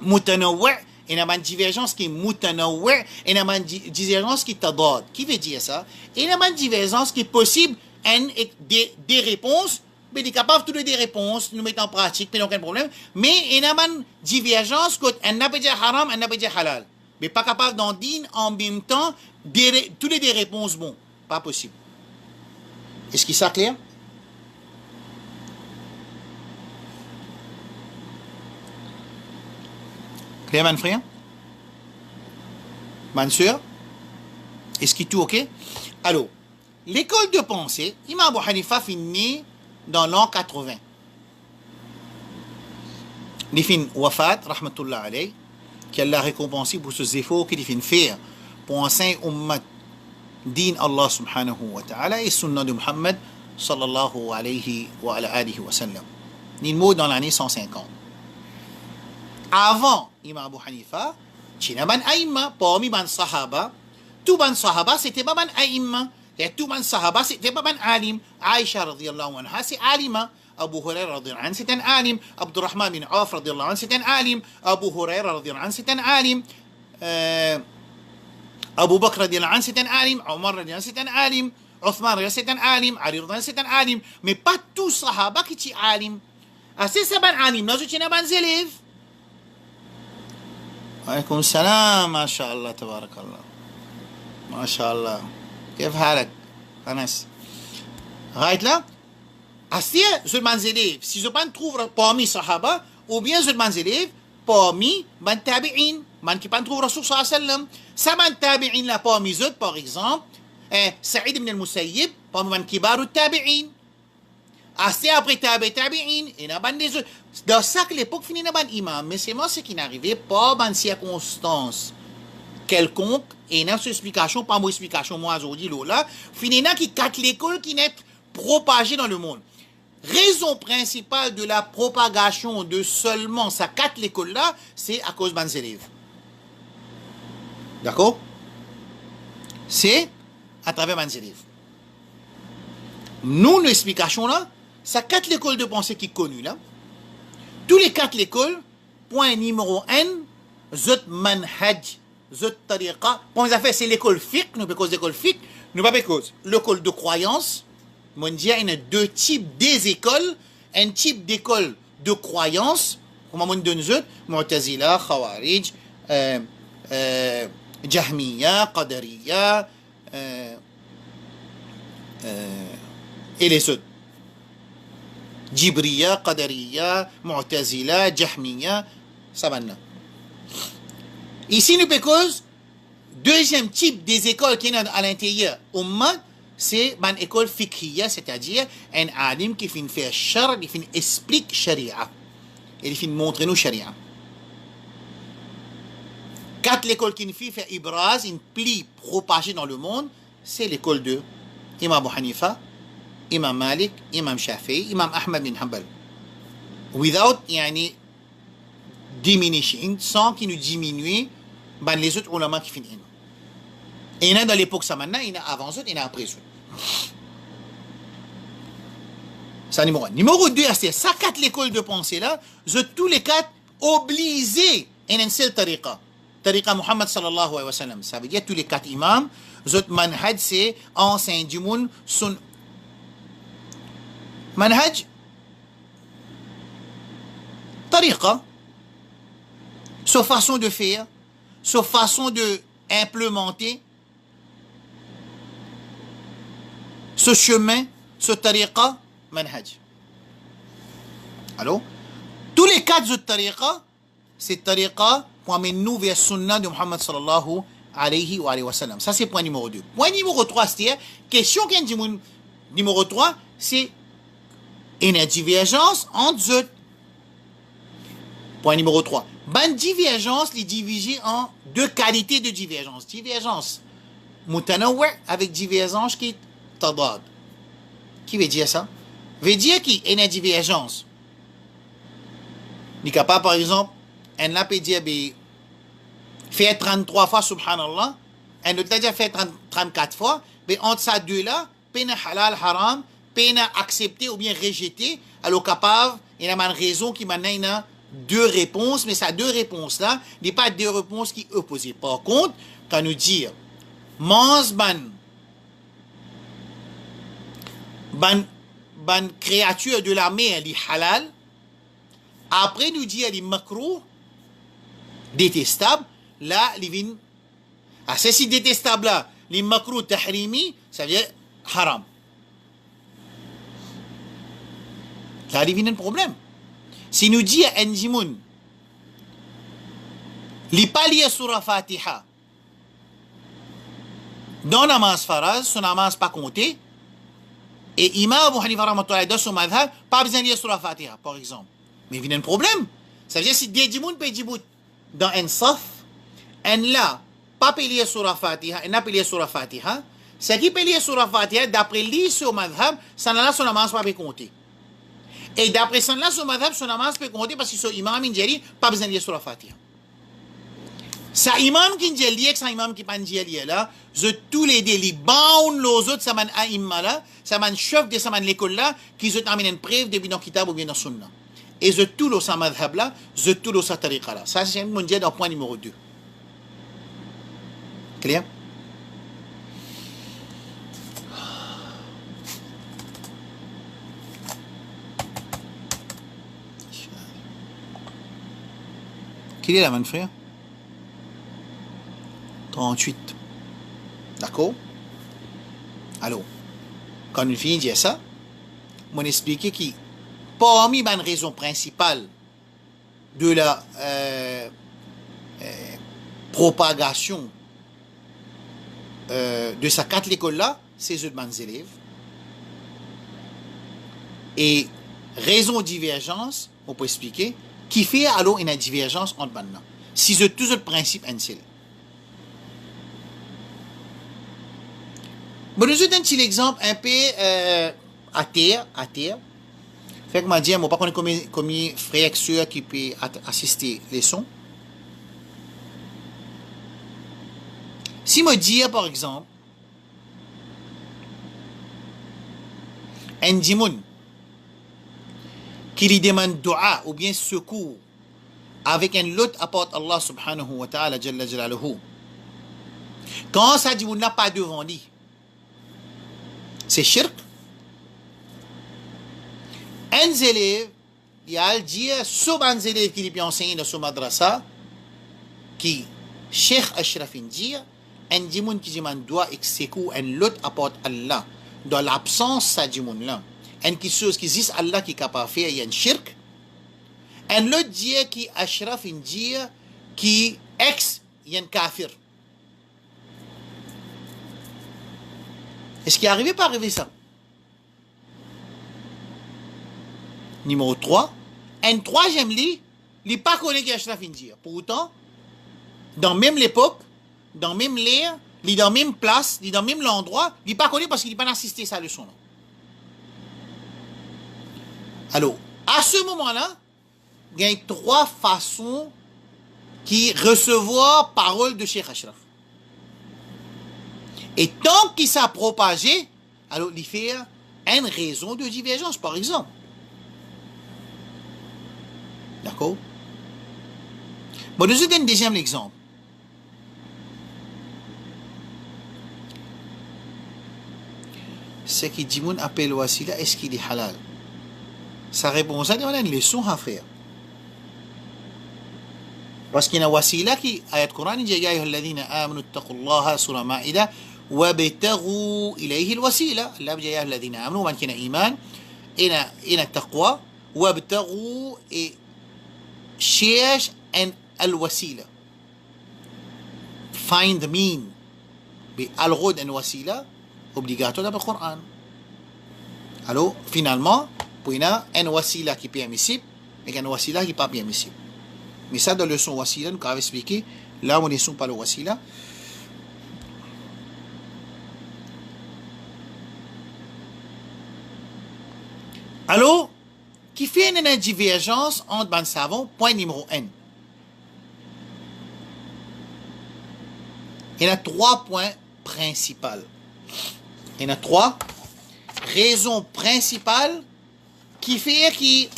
Speaker 1: mutanawwi', et une divergence qui est mutanawwi', et une divergence qui est tadad. Qui veut dire ça? Et une divergence qui est possible, des réponses, mais il est capable de trouver des réponses, nous mettre en pratique, mais aucun problème. Mais il y a une divergence, elle n'a pas dit haram, elle n'a pas dit halal. Mais pas capable d'en dire en même temps, toutes les réponses bon. Pas possible. Est-ce qu'il ça clair? Clair, mon frère? Ma soeur? Est-ce qu'il est tout ok? Alors, l'école de pensée, Imam Abu Hanifa finit dans l'an 80. Il finit wafat, rahmatullah alayh, qu'elle l'a récompensé pour ses efforts qu'il finit faire pour enseigner ummat دين الله سبحانه وتعالى et sunna de Muhammad sallallahu alayhi wa alihi wa sallam. Il meurt dans l'année 150. Avant Imam Abu Hanifa, il y a ban aïma parmi ban sahaba. Tout ban sahaba c'était pas ban aïma. Et tout ban sahaba c'était pas ban alim. Aïcha radiyallahu anha c'est alima. Abu Huraira radiyallahu anhu c'est un alim. Abdurrahman bin Auf radiyallahu anhu c'est un alim. Abu Huraira radiyallahu anhu c'est un alim. Abu Bakr radiallahu anhu c'est un alim, Omar radiallahu anhu c'est un alim, Othman radiallahu anhu c'est un alim, Ali radiallahu anhu c'est un alim, mais pas tous sahaba qui sont alim. C'est ça ban alim, nous sommes ban élèves. Alaykoum salam, mashallah, tabarakallah. Mashallah. كيف حالك؟ أنس. Right là? Astir, je demande élèves, si je ne trouve parmi Sahaba, ou bien je demande élèves, parmi man tabi'in, man qui ne trouve Rasul sallallahu alayhi wa sallam. Ça man tabi'in là parmi eux, par exemple, Saïd ibn al-Musayyib, parmi man kibaru tabi'in. Astir après tabi'in, et n'a ban des autres. Dans ça que l'époque finit n'a ban imam, mais c'est moi ce qui n'arrivait pas dans circonstances quelconque, et n'a pas explication, pas mon explication, moi aujourd'hui, là, finit n'a qui quatre l'école qui n'est propagée dans le monde. Raison principale de la propagation de seulement ça quatre l'école là, c'est à cause de mes élèves. D'accord? C'est à travers mes élèves. Nous, l'explication là, ça quatre l'école de pensée qui est connue là. Tous les quatre l'écoles, point numéro 1, zot manhaj, zot tariqa. Point affaires, c'est l'école fiqh, nous pas cause d'école fiqh, nous pas cause l'école de croyance. Mon Dieu, il y a deux types des écoles. Un type d'école de croyance, comme on dit nous autres, Mu'tazila, Khawarij, Jahmiya, Qadariya, et les autres. Jibriya, Qadariya, Mu'tazila, Jahmiya, ça va là. Ici, nous cause deuxième type des écoles qui sont à l'intérieur, Ummah, c'est une école fiqhiyya, c'est-à-dire un alim qui fait faire shar, qui fait explique sharia. Et qui fait montrer nous sharia. Quatre l'école qui fait ibraz, une pli propagée dans le monde, c'est l'école de Imam Abu Hanifa, Imam Malik, Imam Shafi'i, Imam Ahmad bin Hanbal. Without, yani, diminishing, sans qu'il nous diminue, ben les autres ulama qui finissent. Et il y en a dans l'époque ça maintenant, il y en a avant eux, il y en a après eux. Ça numéro 1. Numéro 2, c'est ça quatre l'école de pensée là, tous les quatre obligés à une seule tariqa. Tariqa Muhammad sallallahu alayhi wa sallam. Ça veut dire tous les quatre imams, manhaj c'est enseigne du monde, son manhaj, tariqa, sa façon de faire, sa façon de implémenter, ce chemin, ce tariqa, manhaj. Alors, tous les quatre de tariqa, c'est tariqa pour amener nous vers sunnah de Muhammad sallallahu alayhi wa sallam. Ça, c'est point numéro 2. Point numéro 3, c'est-à-dire, question qui est numéro 3, c'est une divergence entre eux. Point numéro 3. Ban divergence, les divisée en deux qualités de divergence. Divergence mutanawwi' avec divergence qui est tadad. Qui veut dire ça? Veut dire qu'il y a une divergence. Il est capable, par exemple, un là peut dire, faire 33 fois subhanallah, un autre là fait 34 fois, mais entre ces deux-là, peine halal, haram, peine accepter ou bien rejeter, alors capable, il y a une raison qui maintenant il y a deux réponses, mais ces deux réponses-là, n'est pas deux réponses qui sont opposées. Par contre, quand nous dire, mange ban créature de la mer, elle est halal, après nous dire, elle est makruh, détestable, là, les vins, à ceci détestable là, les makruh tahrimi, ça veut dire haram. Là, il y a un problème. Si nous dit à Njimoun, les paliers sur la Fatiha, dans namaz faraz, son namaz pas compté, et Imam Abu Hanifa rahmatullahi dans son madhab, pas besoin de lire sur la Fatiha, par exemple. Mais il y a un problème. Ça veut dire si des Njimoun peut dire dans un saf, un là, pas peut lire sur la Fatiha, et n'a pas lire sur la Fatiha, ce qui peut lire sur la Fatiha, d'après lui sur madhab, ça n'a son namaz pas compté. Et d'après ça, là, son madhab, son namaz peut compter parce que son imam injali, pas besoin de lire sur la Fatiha. Sa imam qui injali, sa imam qui pas injali là, tous les deux, les bound, les autres, ça man aïmma là, ça man chef de ça man l'école là, qui ont amené une preuve de dans kitab ou bien dans sunna. Et tous les sa madhab là, tous les sa tariqa là. Ça, c'est mon dieu dans point numéro 2. Clair? Quel est la main, frère? 38. D'accord? Alors, quand nous finissons de dire ça, m'en expliquer qui, parmi les raisons principales de la propagation de sa carte l'école-là, c'est eux de élèves. Et raison de divergence, on peut expliquer, qui fait alors une divergence entre maintenant. Si je tous les principes un seul. Bon, nous avons un petit exemple un peu à terre. Fait que m'a dit, moi, pas combien frères et sœurs qui peuvent assister les leçons. Si me dit, par exemple, un dimoun qui lui demande dua ou bien secours avec un lot apporte Allah subhanahu wa ta'ala jalla jalaluhu. Quand ça dimoun n'a pas devant lui, c'est shirk. Un élève, il y a dit, sur un élève qui lui enseigne dans ce madrasa, qui, Cheikh Ashraf dit, un dimoun qui demande dua et secours, un lot apporte Allah. Dans l'absence, ça dimoun là. Une chose qui existe Allah qui est capable de faire, il y a un shirk. Un autre dit qui Ashraf dit qui il y a un kafir. Est-ce qu'il est arrivé pas arriver ça? Numéro 3. Un troisième lit, il n'est pas connu qui Ashraf dit. Pourtant, dans même l'époque, dans même l'ère, il est dans la même place, il est dans le même endroit, il n'est pas connu parce qu'il n'a pas assisté à sa leçon. Alors, à ce moment-là, il y a 3 façons qui recevoir parole de Cheikh Ashraf. Et tant qu'il s'est propagé, alors il fait une raison de divergence, par exemple. D'accord? Bon, je vous donne un deuxième exemple. C'est qui dit mon appel wasila, est-ce qu'il est halal? Sa réponse, on a une leçon à faire. Parce qu'il y a une wasila qui, ayat Coran, dit Ya ayyuhalladhina amanu ittaqullaha surah Ma'idah wabtaghu ilayhi alwasila. Allah dit Ya ayyuhalladhina amanu, man kina iman, ina taqwa, wabtaghu et cherche un alwasila. Find the mean. Bi al-ghud un wasila obligatoire dans le Coran. Alors, finalement, il y a un wasila qui est permissible et un wasila qui n'est pas permissible. Mais ça, dans le leçon wasila, nous avons expliqué, là, on ne sont pas le wasila. Alors, qui fait une divergence entre ban savon, point numéro 1. Il y a 3 points principaux. Il y a 3 raisons principales qui fait qu'il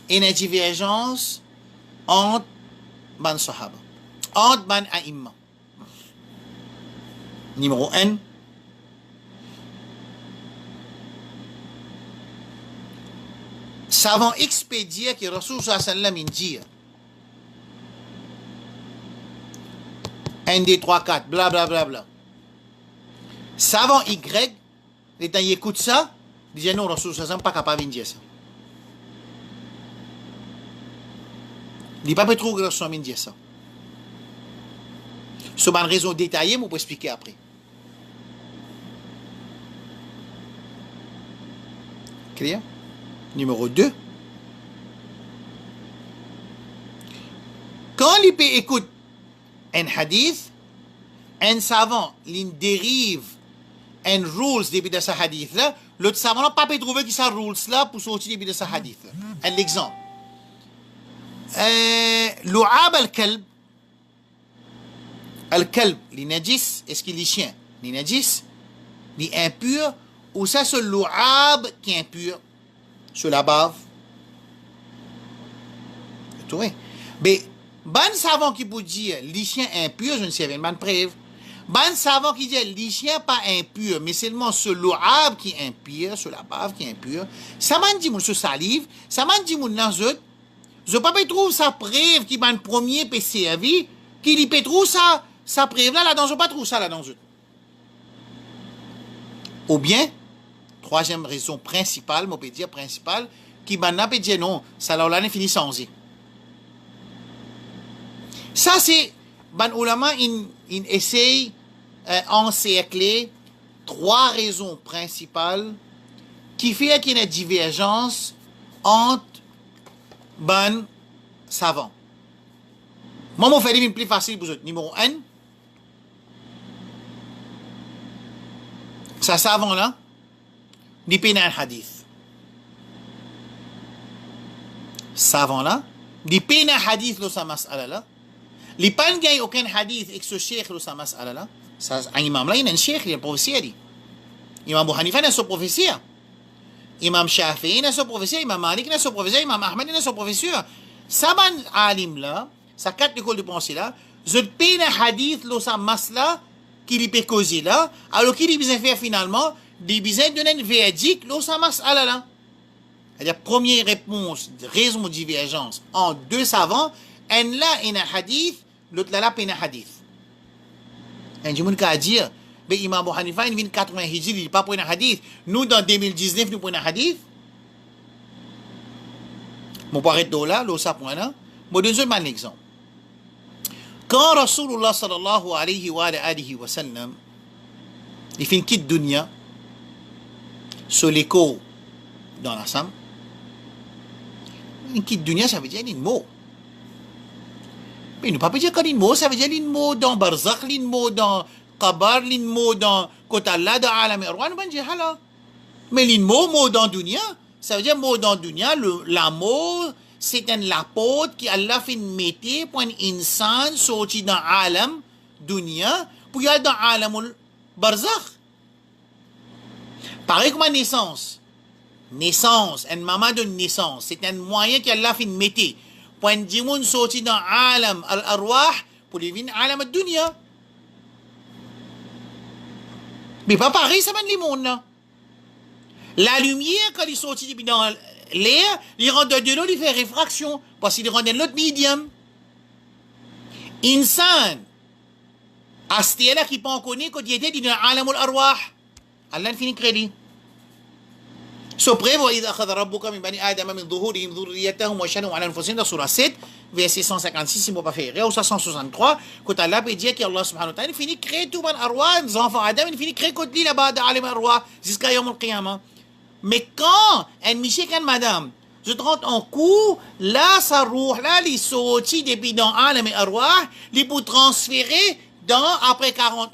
Speaker 1: y a une divergence entre ban sahaba, entre ban aïmma. Numéro 1. Savant expédier que Rasul sallam dit 1, 2, 3, 4, bla bla bla bla. Savant Y, les temps il écoute ça, il dit non, Rasul sallam n'est pas capable de dire ça. Il n'est pas trop que Rasul sallam dire ça. Sur une raison détaillée, je peux expliquer après. Clair? Numéro 2. Quand l'IP écoute un hadith, un savant, il dérive un rules depuis de ce hadith là, l'autre savant n'a pas pu trouver qui ça rules là pour sortir depuis de ce hadith là. Un exemple. L'u'ab al-kalb, les najis, est-ce qu'il est chien? Les najis, les impurs, ou ça c'est l'u'ab qui est impur? Sur la bave. Vous voyez? Mais, ban savant qui peut dire les chiens impurs, je ne sais pas, ban preuve. Ban savant qui dit les chiens pas impurs, mais seulement ce l'ouab qui est impur, sur la bave qui est impur. Ça m'a dit, mon ce salive, ça m'a dit, mon nanzot, je ne peux pas trouver sa preuve qui ban premier peut servir, qui lui peut trouver sa preuve là, là-dedans, je ne peux pas trouver ça là-dedans. Ou bien, troisième raison principale, on peut dire principale, qui maintenant peut dire non, ça là n'est fini sans y. Ça c'est, ban ulama, il essaye encercler trois raisons principales qui fait qu'il y a une divergence entre ban savants. Moi, je vais faire plus facile pour vous. Numéro 1, ça savant là, il peine un hadith. Savant là, il peine un hadith dans sa mas'ala là. Il peine gagne aucun hadith avec ce cheikh dans sa mas'ala là. Ça, un imam là, il y a un cheikh, il y a une prophétie. Imam Abu Hanifa, il y a une prophétie. Imam Shafi'i, il y a une prophétie. Imam Malik, il y a une prophétie. Imam Ahmad, il y a une prophétie. Ça, ban alim là, ça quatre écoles de pensée là, je peine un hadith dans sa mas'ala qui peut causer là, alors qu'il besoin faire finalement, il besoin donner un verdict dans sa mas'ala là. C'est-à-dire, première réponse, raison de divergence en deux savants, un là est un hadith, l'autre là est un hadith. Un du monde qui a dit, mais Imam Abu Hanifa, il vient 80 hijri, il n'est pas pour un hadith. Nous, dans 2019, nous prenons un hadith. Mon paraît là, ça point là. Je donne un exemple. Quand Rasulullah sallallahu alayhi wa sallam, il fait une quitte dunya, sur l'écho dans la Sam, une quitte dunya, ça veut dire une mot. Mais nous ne pouvons pas dire qu'un mot, ça veut dire une mot dans Barzakh, une mot dans Qabar, une mot dans Kotalla, dans Alam Irwan, mais une mot dans dunya, ça veut dire mot dans dunya, la mot, c'est un l'apôtre qui Allah fait mettre pour un insan sorti dans Alam, dunya, pour y aller dans Alamul Barzakh. Pareil comme la naissance. Naissance, un maman de naissance, c'est un moyen qu'Allah fait mettre pour un dimoun sorti dans Alam al-Arwah pour lui venir Alam al-Dunya. Mais pas pareil, ça va les mondes. La lumière, quand il sortit dans l'air, il rentre de l'eau, il fait réfraction, parce qu'il rentre dans l'autre médium. Insan, Astéla qui peut en connaître quand il était dans Alam al-Arwah. Allah finit crédit. Soprès, وَإِذْ أَخَذَ رَبُّكَ مِنْ بَنِي آدَمَ مِنْ ظُهُورِهِمْ ذُرِّيَّتَهُمْ وَأَشْهَدَهُمْ عَلَى أَنفُسِهِمْ dans Surah 7, verset 156, si je ne pas faire, ou 163, quand Allah peut dire qu'Allah subhanahu wa ta'ala finit créer tout le arwah, les enfants Adam, il finit créer contre lui là-bas dans Alam al-Arwah, jusqu'à Yom al-Qiyamah. Mais quand un monsieur, quand madame, je te rentre en cours, là, sa roue, là, il sortit depuis dans Alam al-Arwah, il peut transférer dans, après 40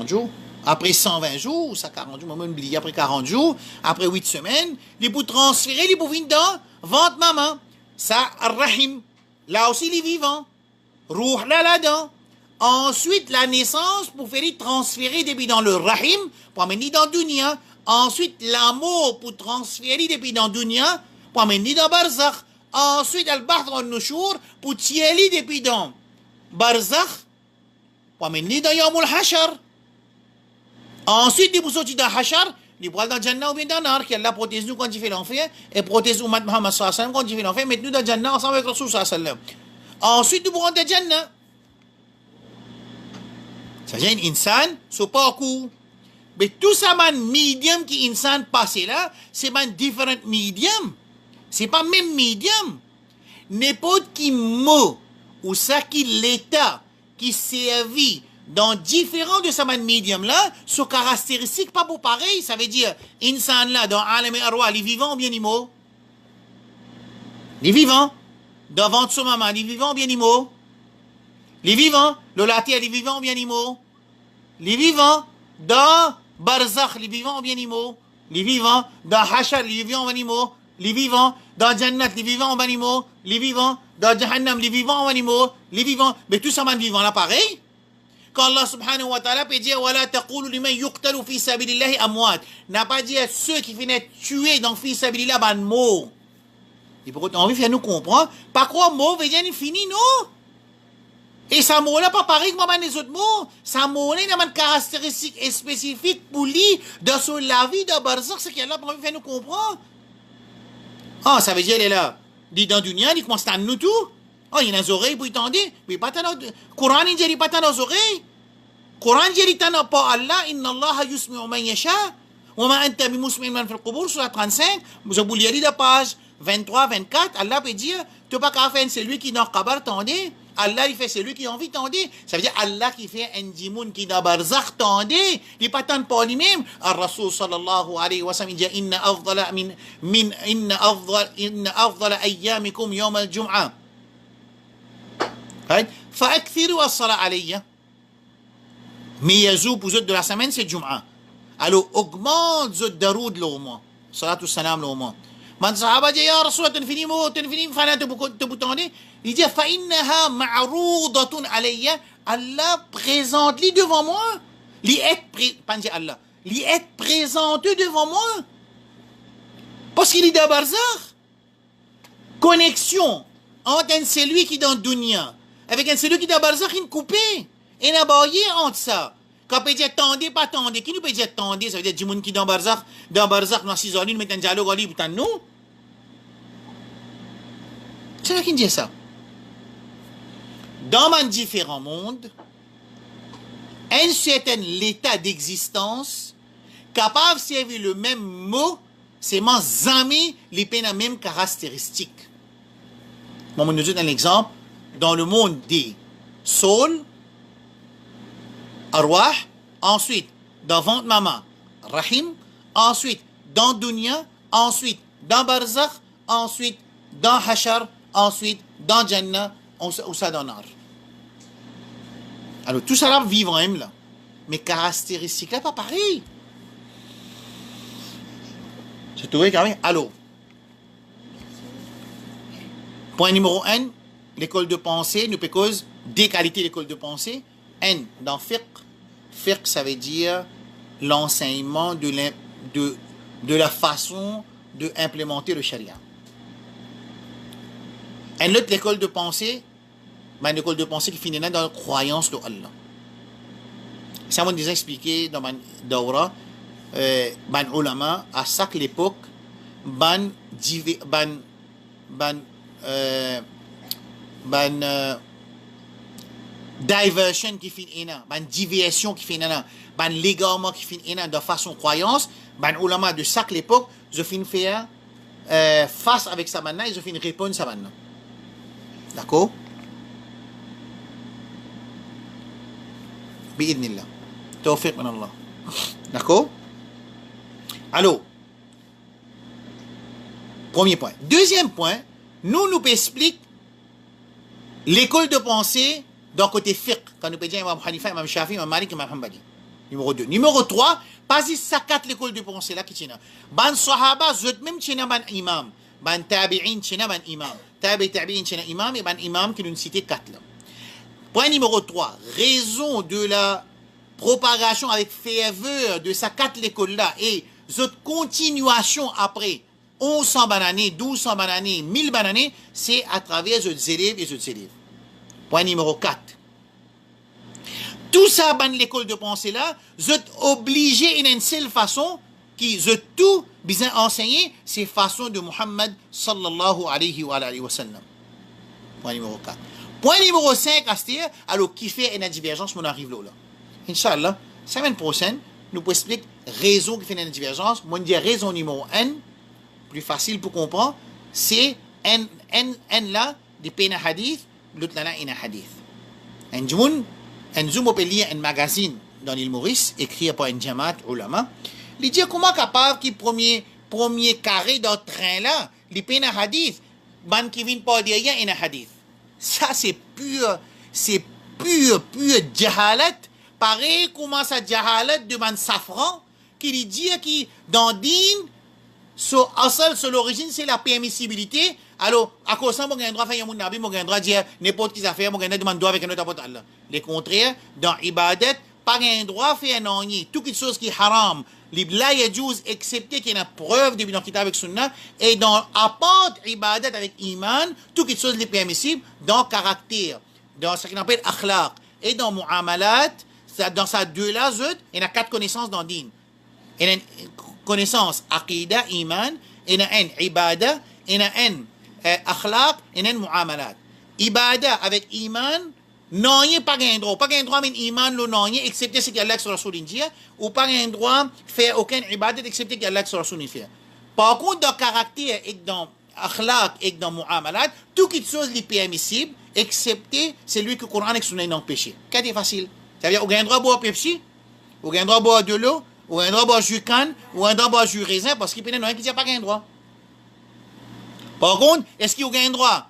Speaker 1: jours. Après 120 jours, ça 40 jours, moi je oublié, après 40 jours, après 8 semaines, il peut transférer, il peut venir dans ventre maman. Ça, Rahim, là aussi il est vivant. Ruh là-dedans. Ensuite, la naissance, pour faire transférer depuis dans le Rahim, pour amener dans Dunya. Ensuite, l'amour, pour transférer depuis dans Dunya, pour amener dans Barzakh. Ensuite, Al-Bahr al-Nushur, pour tirer depuis dans Barzakh, pour amener dans Yawm al-Hashar. Ensuite, il peut sortir dans Hachar, il peut aller dans Jannah ou bien dans Nar, qui Allah protège nous quand il fait l'enfer, et protège Umat Muhammad sallallahu alayhi wa sallam quand il fait l'enfer, mettez-nous dans Jannah ensemble avec Rasul sallallahu alayhi wa sallam. Ensuite, nous pourrons dans Jannah. Ça veut dire, insan, c'est pas court. Mais tout ça, man, medium qui insan passé là, c'est man different medium. C'est pas même medium. N'importe qui mot, ou ça qui l'état, qui servit, dans différents de ces médiums là, sont caractéristiques pas pour pareil. Ça veut dire, insan là, dans Alam al-Arwah, les vivants ou bien les morts? Les vivants. Dans ventre son maman, les vivants ou bien les morts? Les vivants. Le laté, les vivants ou bien les morts? Les vivants. Dans Barzakh, les vivants ou bien les morts? Les vivants. Dans Hashar, les vivants ou bien les morts? Les vivants. Dans Jannat, les vivants ou bien les morts? Les vivants. Dans Jahannam, les vivants ou bien les morts? Les vivants. Mais tous ces vivants là, pareil. Quand Allah subhanahu wa ta'ala peut dire وَلَا تَقُولُ لِمَنْ يُقْتَلُ فِي سَبِيلِ اللَّهِ أَمْوَاتٍ, n'a pas dit à ceux qui viennent tuer dans fi sabilillah ban mot. Et pour autant, on veut faire nous comprendre, par quoi mot veut dire fini, non? Et ça mot là pas pareil que les autres mots. Ça mot là n'a pas de caractéristiques spécifiques pour lui dans son la vie de Barzakh, c'est qu'Allah pour faire nous comprendre. Ah, ça veut dire, elle est là. Dit dans Dunya, il commence à nous tout. Oh, il y a des oreilles pour y tendre, mais pas tant. Coran, il dit pas tant aux oreilles. Quran dit tant pas Allah, inna Allah yusmi'u man yasha, wa ma anta bimusmi'in man fil qubur, sur la 35, vous avez lu la page 23, 24, Allah peut dire, tu pas qu'à faire celui qui dans le qabar tendez, Allah il fait celui qui a envie tendez. Ça veut dire Allah qui fait un djimoun qui dans barzakh tendez, il pas tant pas lui-même. Al-Rasul sallallahu alayhi wa sallam dit inna afdala ayyamikum yawm al-jum'ah. فأكثروا الصلاة علي. Meilleur pour de la semaine, c'est Jum'a. Alors, augmente le daroud au moins. Salatu salam au moins. Man sahaba dit, ya Rasul, tenfini fana te boutande. Il dit, فإنها معروضة علي. Allah présente-les devant moi. Pas dire Allah. Li est présenté devant moi. Parce qu'il est dans barzakh. Connexion entre celui qui est dans dunya avec celui qui est dans barzakh, il est coupé. Et il y a barrière entre ça. Quand on peut dire tendez, pas tendez. Qui nous peut dire tendez? Ça veut dire du monde qui est dans barzakh, dans 6 heures, nous mettons un dialogue en libre, pour nous. C'est là qui dit ça. Dans un différent monde, un certain état d'existence capable de servir le même mot, c'est mon ami, les peines même caractéristiques. Bon, on nous donne un exemple. Dans le monde des souls, arwah, ensuite, dans ventre maman, rahim, ensuite, dans dunya, ensuite, dans barzakh, ensuite, dans hashar, ensuite, dans jannah, ou ça dans nar. Alors, tout ça là, vivre en même là. Mais caractéristiques là, pas pareil. C'est tout quand même. Alors, point numéro 1, l'école de pensée, nous cause des qualités de l'école de pensée. N, dans fiqh, ça veut dire l'enseignement de la façon d'implémenter le sharia. Un autre, l'école de pensée, une école de pensée qui finit dans la croyance de Allah. Ça m'a déjà expliqué dans ma daura, ban ulama, à chaque époque, diversion qui finit ban déviation qui finit ban légalement qui finit de façon croyance, ban ulama de chaque époque, je finis faire face avec ça maintenant et je finis répondre ça maintenant. D'accord? Bi'idnillah. Tawfiq min Allah. D'accord? Alors, premier point. Deuxième point, nous expliquons l'école de pensée d'un côté fiqh, quand nous disons Imam Hanifa, Imam Shafi, Imam Malik, Imam Hanbali. Numéro 2. Numéro 3, pas si ça quatre l'école de pensée là qui tient. Ban sahaba, zot même tient ban imam. Ban tabi'in tient ban imam. Tabi'in tient imam et ban imam qui nous cite 4 là. Point numéro 3, raison de la propagation avec ferveur de sa 4 l'école là et cette continuation après 1100 bananées, 1200 bananées, 1000 bananées, c'est à travers les élèves et les élèves. Point numéro 4. Tout ça, dans l'école de pensée là, vous êtes obligé d'une seule façon, qui vous êtes tout bien enseigné, c'est façon de Muhammad sallallahu alayhi wa sallam. Point numéro 4. Point numéro 5, alors qui fait une divergence, on arrive là. Inch'Allah, semaine prochaine, nous pouvons expliquer raison qui fait une divergence. Moi, je dis raison numéro 1, plus facile pour comprendre, c'est N là, des peines hadith, l'autre là, un hadith. Un jour, on peut lire un magazine dans l'île Maurice, écrit par un jamaat ulama. Il dit comment capable qui premier carré dans le train là, les peines hadith, ban qui vient pas dire un hadith. Ça c'est pur jahalat. Pareil comment ça jahalat devant safran qui dit qui dans din sur l'origine c'est la permissibilité. Alors à cause ça mon droit faire mon nabi mon droit dire n'importe qui ça fait mon droit demander avec un autre apôtre Allah. Le contraire dans ibadat pas un droit faire non toute chose qui est haram la yajouz excepté qu'il y a une preuve depuis dans le kitab avec sunna et dans apporte ibadat avec iman toute chose est permissible dans caractère dans ce qu'on appelle akhlaq et dans muamalat dans ça deux là il y a 4 connaissances dans din il y a une connaissance aqida iman il y a une ibada il y a une akhlaq il y a une muamalat ibada avec iman Non, il n'y a pas de droit. Pas de droit, mais iman, le non, excepté ce qu'Allah sur Rasoul dit, ou pas de droit, faire aucun ibadat, excepté qu'Allah sur Rasoul dit. Par contre, dans le caractère et dans akhlaq et dans muamalat, tout qui chose est permissible, excepté celui que le Coran et le Sunna n'ont péché. Qu'est-ce facile? Ça veut dire, vous avez un droit à boire Pepsi, vous avez un droit à boire de l'eau, ou un droit à boire jus canne, ou un droit à boire jus raisin, parce qu'il peut y en avoir qui ne pas un droit. Par contre, est-ce qu'il y a un droit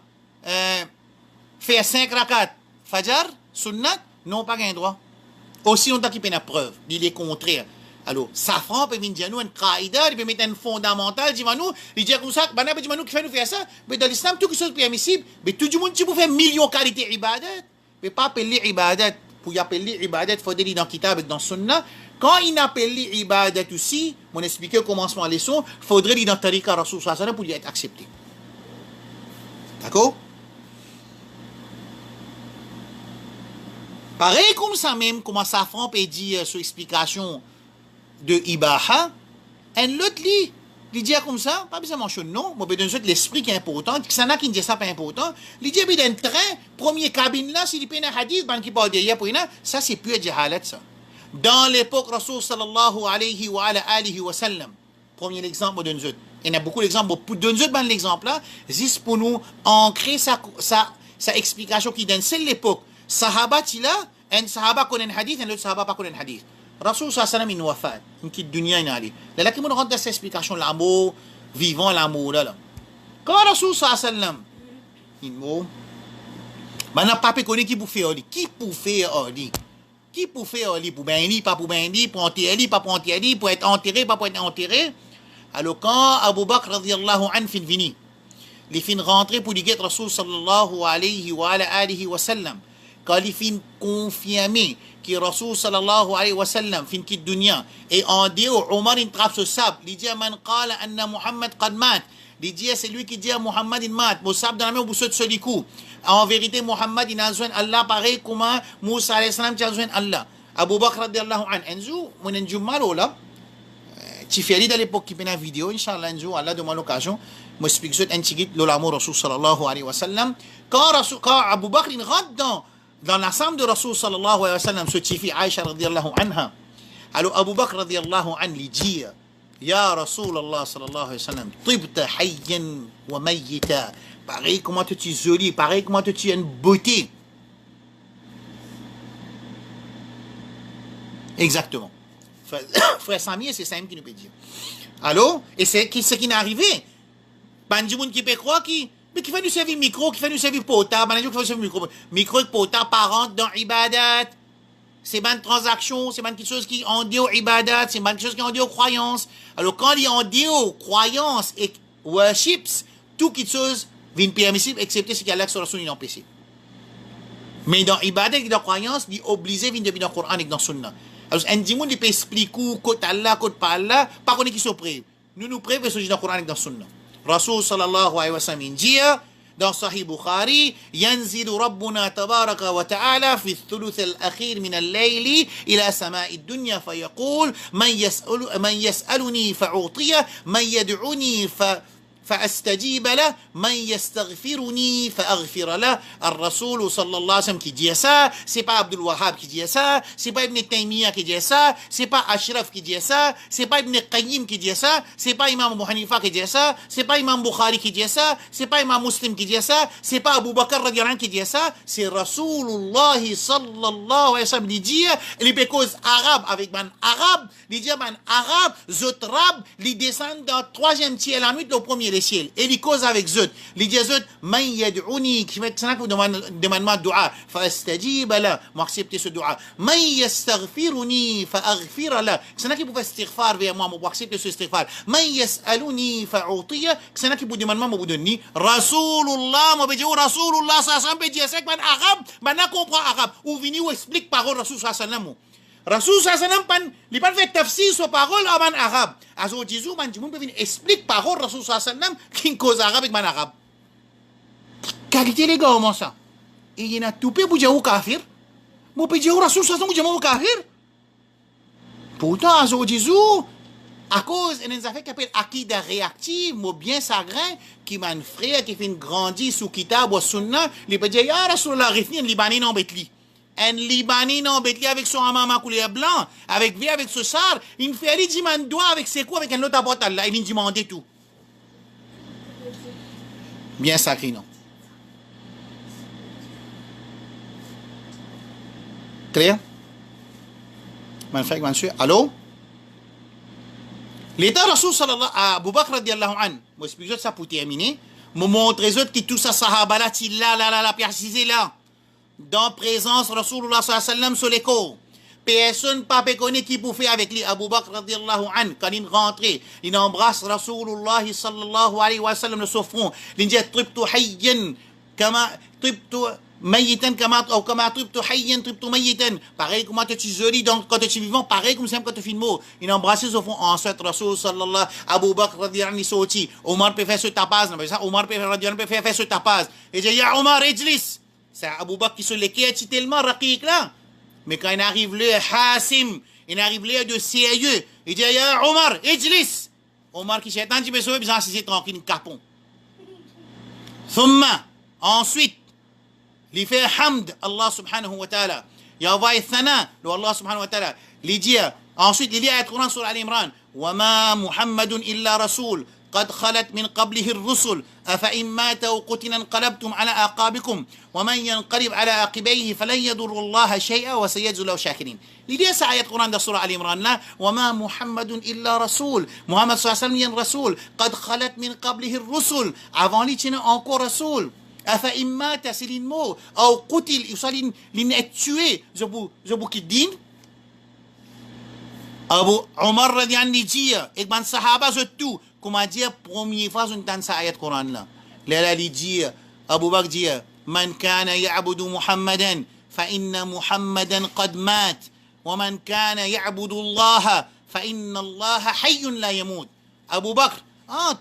Speaker 1: faire 5 rakats Fajr, Sunnat, non pas un droit. Aussi longtemps qu'il peut y avoir preuve, il est contraire. Alors, Safran peut venir nous une qaïda, il peut mettre un fondamental, il dit comme ça, il dit qui fait nous faire ça, mais dans l'islam, tout chose permissible, mais tout le monde qui peut faire millions de qualités ibadat, mais pas appeler ibadat. Pour y appeler ibadat, il faut dire dans le kitab et dans le sunnah. Quand il appelle ibadat aussi, on expliqué au commencement de la leçon, il faudrait dire dans le tariqa Rasul sallallahu pour lui être accepté. D'accord? Pareil comme ça même, comment Safran peut dire sur explication de Ibaha, un l'autre lit, il dit comme ça, pas besoin de mentionner non, mais besoin de l'esprit qui est important, que ça n'a qui ne dit ça pas important, il dit d'un train, première cabine là, s'il y a un hadith, ban qui parle derrière pour ça c'est pure jahalat ça. Dans l'époque Rasul sallallahu alayhi wa sallam, premier exemple de nous, il y a beaucoup d'exemples, pour de nous ban l'exemple là, juste pour nous ancrer sa explication qui donne, c'est l'époque. Sahaba tila, un sahaba connaît un hadith, un autre sahaba pas connaît un hadith. Rasul sallallahu alayhi wa sallam il wafat, une petite dunya il ali. Là qui me rentre dans cette explication l'amour vivant l'amour là. Quand Rasul sallallahu alayhi wa sallam il mot mana pas connaît qui pour faire qui pour faire ali. Qui pour faire ali pour ben li pas pour ben li pour enterrer pas pour enterrer pour être enterré pas pour être enterré. Alors quand Abu Bakr radiyallahu anhu fin vini, il fin rentrer pour dire Rasul sallallahu alayhi wa sallam. Quand il fin confirmer que Rasul sallallahu alayhi wa sallam fin quitte dunya et en dit Omar in trappe ce sable, il dit man qala anna Muhammad qad mat, il dit c'est lui qui dit à Muhammad in mat, mo sable dans la main au bout de ce coup. En vérité Muhammad il a besoin Allah pareil comme Moussa alayhi salam a besoin Allah. Abu Bakr radiyallahu anhu enzo mon enjumalo là. Tu fais aller dans l'époque qui fait une vidéo inchallah enzo Allah de l'occasion, moi explique ça un petit peu l'amour Rasul sallallahu alayhi wa sallam. Quand Abu Bakr il rentre dans l'ensemble de Rasul sallallahu alayhi wa sallam, ce qui fait Aïcha radiyallahu anha. Alors Abu Bakr radiyallahu anhu lui dit, Ya Rasulallah sallallahu alayhi wa sallam, tibta hayyan wa mayyita. Pareil comment tu es joli, pareil comment tu as une beauté. Exactement. Frère Samir, c'est ça qui nous peut dire. Alors, et c'est ce qui n'est arrivé. Bandimoun qui peut croire mais qui fait nous servir micro, qui fait nous servir portable, qui fait nous servir micro et portable parent dans ibadat. C'est une transaction, c'est une chose qui en dit aux ibadat, c'est une chose qui en dit aux croyances. Alors quand il en dit aux croyances et worships, tout qui chose vient permissible, excepté ce qu'Allah sur la sunna empêché. Mais dans ibadat et dans croyance, il est obligé de venir dans le Coran et dans la sunna. Alors un dimoun il peut expliquer côté Allah, côté pas Allah, pas qu'on est qui sont prêts. Nous prêts parce que dans le Coran et dans la sunna. Rasul sallallahu alayhi wa sallam dit dans Sahih Bukhari ينزل ربنا تبارك وتعالى في الثلث الأخير من الليل إلى سماء الدنيا فيقول من يسألني فأعطيه من يدعوني فأستجيب له من يستغفرني فأغفر له. الرسول صلى الله عليه وسلم qui dit ça, c'est pas Abdul Wahhab qui dit ça, c'est pas Ibn Taymiyyah qui dit ça, c'est pas Ashraf qui dit ça, c'est pas Ibn Qayyim qui dit ça, c'est pas Imam Abu Hanifa qui dit ça, c'est pas Imam Bukhari qui dit ça, c'est pas Imam Muslim qui dit ça, c'est pas Abu Bakr radiyallahu anhu qui dit ça, c'est Rasulullah sallallahu alayhi wa sallam qui dit, les causes arabes avec man arabe, il dit man arabe, zot rab, ils descendent dans troisième tiers la nuit au premier ciel. Et il cause avec Zut. Il dit Zut, man yad'uni, qui fait que ça vous demande dua, fastajib la, moi accepter ce dua. Man yastaghfiruni, fa'aghfir la, c'est qui peut istighfar vers moi, moi accepter ce istighfar. Man yas'aluni, fa'utiya, c'est qui peut demander moi, moi donner. Rasulullah, moi dire Rasulullah, ça peut dire c'est que man arabe, man comprend arabe. Ou vini ou explique parole Rasul sallallahu alayhi wa sallam. Rasul sallallahu alayhi wa sallam il pas fait tafsir sur parole en arabe. Azo Jésus man du monde peut venir explique parole Rasul sallallahu alayhi wa sallam qui cause arabe avec man arabe. Qualité les gars comment ça? Et il y a tout peu pour dire au kafir. Moi peut dire Rasul sallallahu alayhi wa sallam au kafir. Pourtant Azo Jésus à cause d'une affaire qui appelle akida réactive, moi bien sagrin qui man frère qui fait grandir sous kitab ou sunna, il peut dire ya Rasulullah rifni libanais non betli. un Libanais non, bet avec son amama couleur blanc, avec ce sar, il fait aller dire man doigt avec ses coups avec un autre apôtre là, il demande tout. Bien sacré non. Clair? Man frère, monsieur, allô? L'état Rasoul sallallahu Abu Bakr radiallahu an, moi explique ça pour terminer, me montre les autres qui tout ça sahaba là, la précisé là, dans présence Rasulullah sallallahu alayhi wa sallam sur les corps. Personne pas connaît qui pour faire avec lui. Abu Bakr radiallahu an, quand il rentre, il embrasse Rasulullah sallallahu alayhi wa sallam le front. Il dit tribtu hayyan kama tribtu mayitan kama ou kama tribtu hayyan tribtu mayitan. Pareil comme quand tu es joli donc quand tu es vivant, pareil comme quand tu es mort. Il embrasse au front. Ensuite Rasul sallallahu Abu Bakr radiallahu anhu sorti. Omar peut faire ce tapage, Omar peut faire ce tapage. Il dit ya Omar ijlis. C'est Abu Bakr qui se l'équerre tellement raqiq là. Mais quand il arrive le Hasim, il arrive le de sérieux, il dit ya Omar, ijlis. Omar qui s'est attendu, mais il a assisté tranquille, capon. Thumma, ensuite, il fait hamd Allah subhanahu wa ta'ala. Il envoie thana de Allah subhanahu wa ta'ala. Il dit, ensuite, il dit à Al-Quran sur Al-Imran, wa ma Muhammadun illa rasoul. قد خلت من قبله الرسل أفإن مات أو قتل انقلبتم على أعقابكم ومن ينقلب على عقبيه فلن يضر الله شيئا وسيجزي الله شاكرين. لدي آية القرآن ده سورة آل عمران لا وما محمد إلا رسول محمد صلى الله عليه وسلم رسول قد خلت من قبله الرسل avant lui تنا encore رسول أفإن مات سلين مو أو قتل يصلين لين tué je vous quitte din Abu Omar radiallahu anhu dit et ban sahaba je tout comment dire première fois une dans cette ayat Coran là là il dit Abu Bakr dit man kana ya'budu Muhammadan fa inna Muhammadan qad mat wa man kana ya'budu Allah fa inna Allah hayyun la yamut. Abu Bakr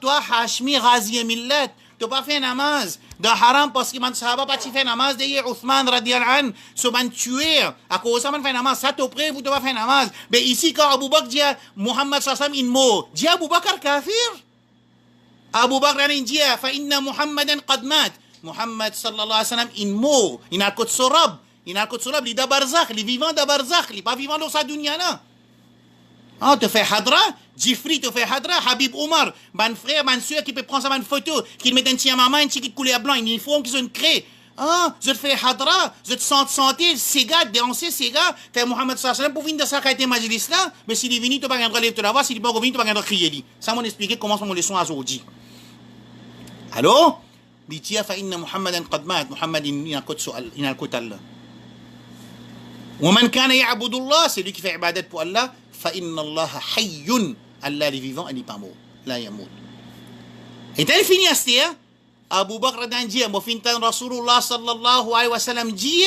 Speaker 1: toi Hashmi ghazi millat tu pas fait namaz dans haram parce que man sahaba pas fait namaz d'ailleurs Uthman radiallahu anhu se man tuer à cause ça man fait namaz ça te près vous pas fait namaz mais ici quand Abu Bakr dit Muhammad sallallahu alayhi wa sallam il mort dit Abu Bakr kafir Abu Bakr il dit fa inna Muhammadan qad mat Muhammad sallallahu alayhi wa sallam il mort il a côté sorab il est da barzakh il est vivant da barzakh il est pas vivant dans sa dunya là te fait hadra Jifri te fait hadra, Habib Omar, mon frère, mon soeur qui peut prendre sa photo, qui met un petit à maman, un petit qui couleur blanc, une uniforme qui sont créés. Je te fais hadra, je te sens santé, ces gars, danser, ces gars, t'es Mohamed sallallahu alayhi wa sallam pour venir dans sa qualité majlis là, mais s'il est venu, tu vas pas lever la voix, s'il est pas venu, tu vas pas crier. Ça m'a expliqué comment mon leçon aujourd'hui. Allô? Dit fa inna Muhammadan qad mat, Muhammad il a le côté Allah. ومن كان يعبد الله, c'est lui qui fait ibadat pour Allah, fa inna Allah hayyun. Allah est vivant, il n'est pas mort. La yamout. Et elle finit à ce dire, Abu Bakr dan dit, moi fintan Rasulullah sallallahu alayhi wa sallam dit,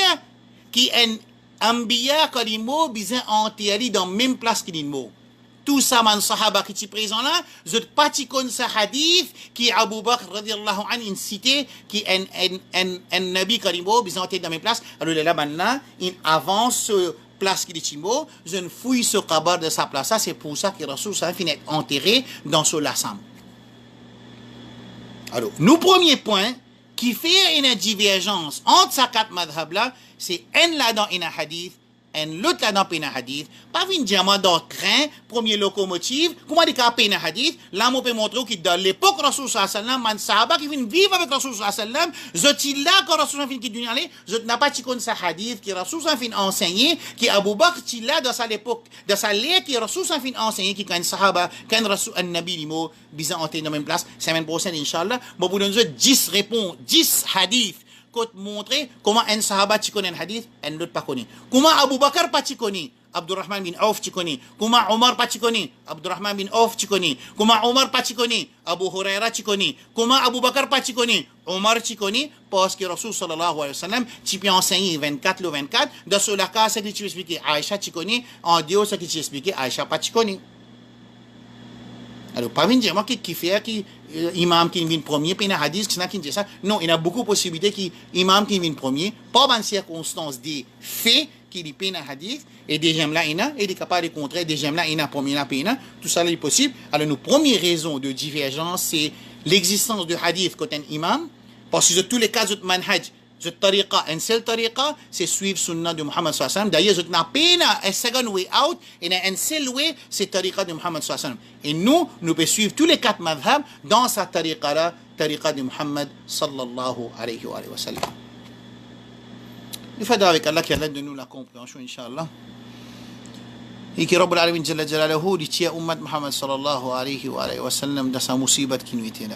Speaker 1: qui est un ambiya kalimo bizin enterré dans la même place qu'il est mort. Tout ça, man sahaba qui est présent là, je ne pas connais ce hadith qui Abu Bakr radiallahu anhu cité, qui est un nabi kalimo bizin enterré dans la même place. Alors là, maintenant, il avance place qui est Timo, je ne fouille ce kabar de sa place. Ça, c'est pour ça que Rasoul finit enterré dans ce lassam. Alors, nous, premier point, qui fait une divergence entre ces quatre madhab là, c'est un là dans un hadith, un l'autre là dans un hadith, pas une diamant doctrine, premier locomotive, comment dit qu'il y a un hadith, là, on peut montrer que dans l'époque Rasoul sallallahu alayhi wa sallam, man sahaba qui viennent vivre avec Rasoul sallallahu alayhi wa sallam, je suis là quand Rasoul sallallahu alayhi wa sallam je n'ai pas connu ce hadith qui Rasoul sallallahu alayhi wa sallam enseigné, qui Abu Bakr est là dans sa époque, dans sa lettre qui Rasoul sallallahu alayhi wa sallam enseigné, qui quand sahaba, quand Rasoul, un nabi limo, bizarre entré dans la même place, semaine prochaine, Inch'Allah, bon, pour nous 10 réponses, 10 hadiths, pour montrer comment un sahaba tu connaît un hadith, un autre pas connaît. Comment Abu Bakr pas tu connaît, Abdurrahman bin Auf tu connais. Comment Omar pas tu connais, Abdurrahman bin Auf tu connais. Comment Omar pas tu connais, Abu Huraira tu connais. Comment Abu Bakr pas tu connais, Omar tu connais, parce que Rasul sallallahu alayhi wa sallam, tu peux enseigner 24 le 24. Dans ce cas, ce que tu expliques, Aïcha tu connais. En Dieu, ce que tu expliques, Aïcha pas tu connais. Alors, pas venir dire, moi, qui fait, qui, imam qui vient premier, puis il y a un hadith qui dit ça. Non, il y a beaucoup de possibilités qui, imam qui vient premier, pas dans circonstances des faits qui dit un hadith, et deuxième là, il y a, et des capables de contrer, deuxième là, il y a, premier là, il y a, tout ça là est possible. Alors, nos premières raisons de divergence, c'est l'existence de hadith côté un imam, parce que tous les cas de manhaj, Zut tariqa, une seule tariqa, c'est suivre sunna de Muhammad sallallahu alayhi wa sallam. D'ailleurs, zut n'a pas un second way out, et un seul way, c'est tariqa de Muhammad sallallahu alayhi wa sallam. Et nous pouvons suivre tous les 4 madhab dans sa tariqa-là, tariqa de Muhammad sallallahu alayhi wa sallam. Il faudra avec Allah qui a l'aide de nous la compréhension, Inch'Allah. Et que Rabbul Alamin Jalla Jalaluhu dit tiens ummat Muhammad sallallahu alayhi wa sallam dans sa musibat qui nous était là.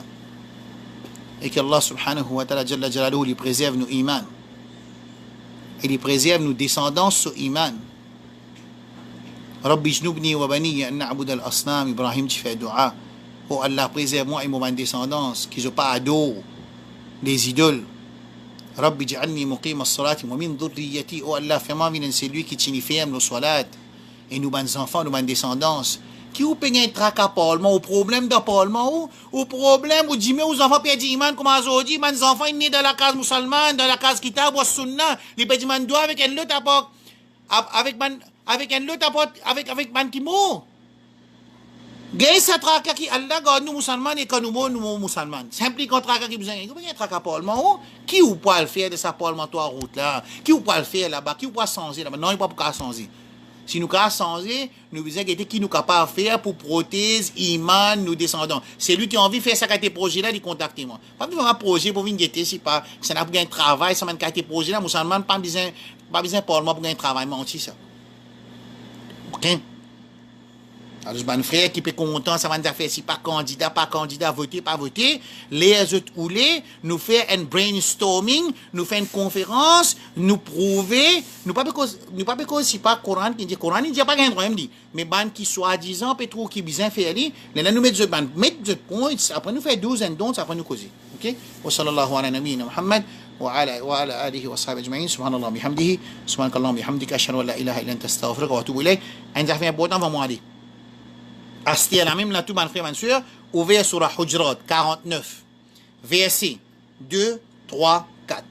Speaker 1: Et qu'Allah subhanahu wa ta'ala Jalla Jalaluhu lui préserve nos imans. Et lui préserve nos descendants sur iman. Rabbi jnubni wa bani an na'bud al-asnam. Ibrahim tu fais dua. Oh Allah préserve moi et mon descendants qui n'ont pas ado des idoles. Rabbi ja'alni muqim as-salati wa min dhurriyyati. Oh Allah fais-moi venir c'est lui qui tient ferme nos salat. Et nous, nos enfants, nos descendants, qui ou payent un tracas parlement, au problème de parlement, au problème, ou dit, mais aux enfants perdent iman, comme on dit, mes enfants, ils sont nés dans la case musulmane, dans la case kitab ou sunna, les petits man doivent avec un autre apport, avec un autre apport, avec man qui mot. Gagne sa tracas qui, Allah, garde nous musulmans et quand nous musulmans. Simplement, quand tracas qui besoin, il y a un tracas parlement, qui ou pas le faire de sa parlementoire route là, qui ou pas le faire là-bas, qui ou pas changer là-bas, non, il n'y a pas pour changer. Si nous avons changé, nous devons dire qui nous capable de faire pour protéger iman nous descendants. C'est lui qui a envie de faire ça quand projet là, il contacte moi. Pas besoin un projet pour venir guetter si pas ça n'a pas un travail, ça m'a quand projet là, musulman pas besoin parlement pour un travail, menti ça. OK. Alors, je frère qui peut content, ça va nous faire si pas candidat, voter, pas voter. Les autres ou nous faire un brainstorming, nous faire une conférence, nous prouver, nous pas parce si pas Coran qui dit Coran, il dit pas rien de dit. Mais ban qui soi-disant, peut trop qui bien faire li, là nous mettre de points, après nous faire 12 and don'ts, après nous causer. OK? Wa sallallahu ala nabiyyina Muhammad وعلى آله وصحبه أجمعين سبحان الله بحمده سبحانك اللهم بحمدك أشهد أن لا إله إلا أنت أستغفرك وأتوب إليك. Un fait important va moi aller. Astir la même là tout mon frère ma soeur ouvert sur la Hujurat 49 verset 2 3 4.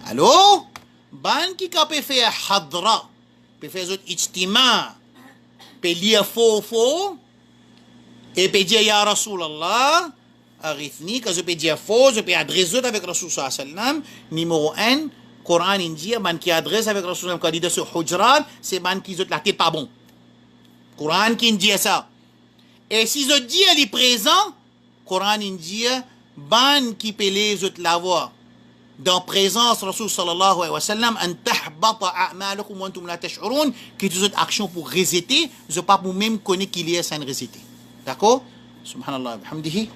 Speaker 1: Allô ban qui peut faire hadra peut faire autre ijtima peut lire faux et peut dire ya Rasulallah arithni que je peux dire faux je peux adresser avec Rasul sallallahu alayhi wa sallam numéro 1 Coran indien ban qui adresse avec Rasul sallallahu alayhi wa sallam sur Hujurat c'est ban qui la tête pas bon Coran qui dit ça. Et si je dis elle est présent, Coran dit ban qui peut les autres l'avoir. Dans présence Rasul sallallahu alayhi wa sallam an tahbata a'malukum wa antum la tash'urun qui toutes actions pour resetter, je pas pour même connaître qu'il y a sans resetter. D'accord? Subhanallah bihamdihi.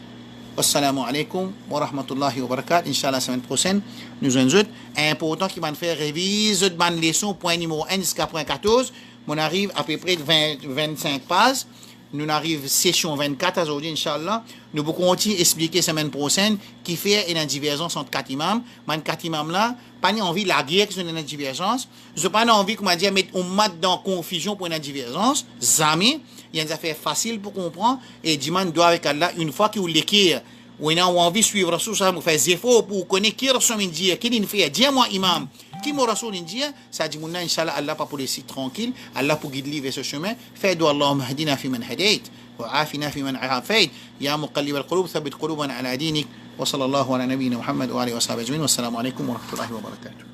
Speaker 1: Wassalamu alaikum wa rahmatullahi wa barakatuh. Inch'Allah, la semaine prochaine, nous avons important qui va faire réviser ban leçon point numéro 1 jusqu'à point 14. On arrive à peu près 25 pages. Nous arrivons session 24 aujourd'hui, Inch'Allah. Nous pouvons continuer à expliquer la semaine prochaine qui fait une divergence entre 4 imams. Mais 4 imams là, pas envie de la guerre qui est une divergence. Je n'ai pas envie, comme on dit, mettre un mat dans confusion pour une divergence. Jamais. Il y a des affaires faciles pour comprendre. Et dimanche doit avec Allah, une fois qu'il l'écrire, ou il a envie de suivre Rasul, ça faire des efforts pour connaître qui Rasul dit, qui il fait. Dis-moi, imam. Qui mon Rasul dit, ça dit, Inch'Allah, Allah pas pour laisser tranquille, Allah pour guider vers ce chemin. Fais de Allahumma hadina fi man hadait, wa afina fi man afait, ya muqallib al-qulub, thabit qulubana ala dinik, wa sallallahu ala nabiyyina Muhammad wa alihi wa sahbihi ajma'in, wa assalamu alaikum wa rahmatullahi wa barakatuh.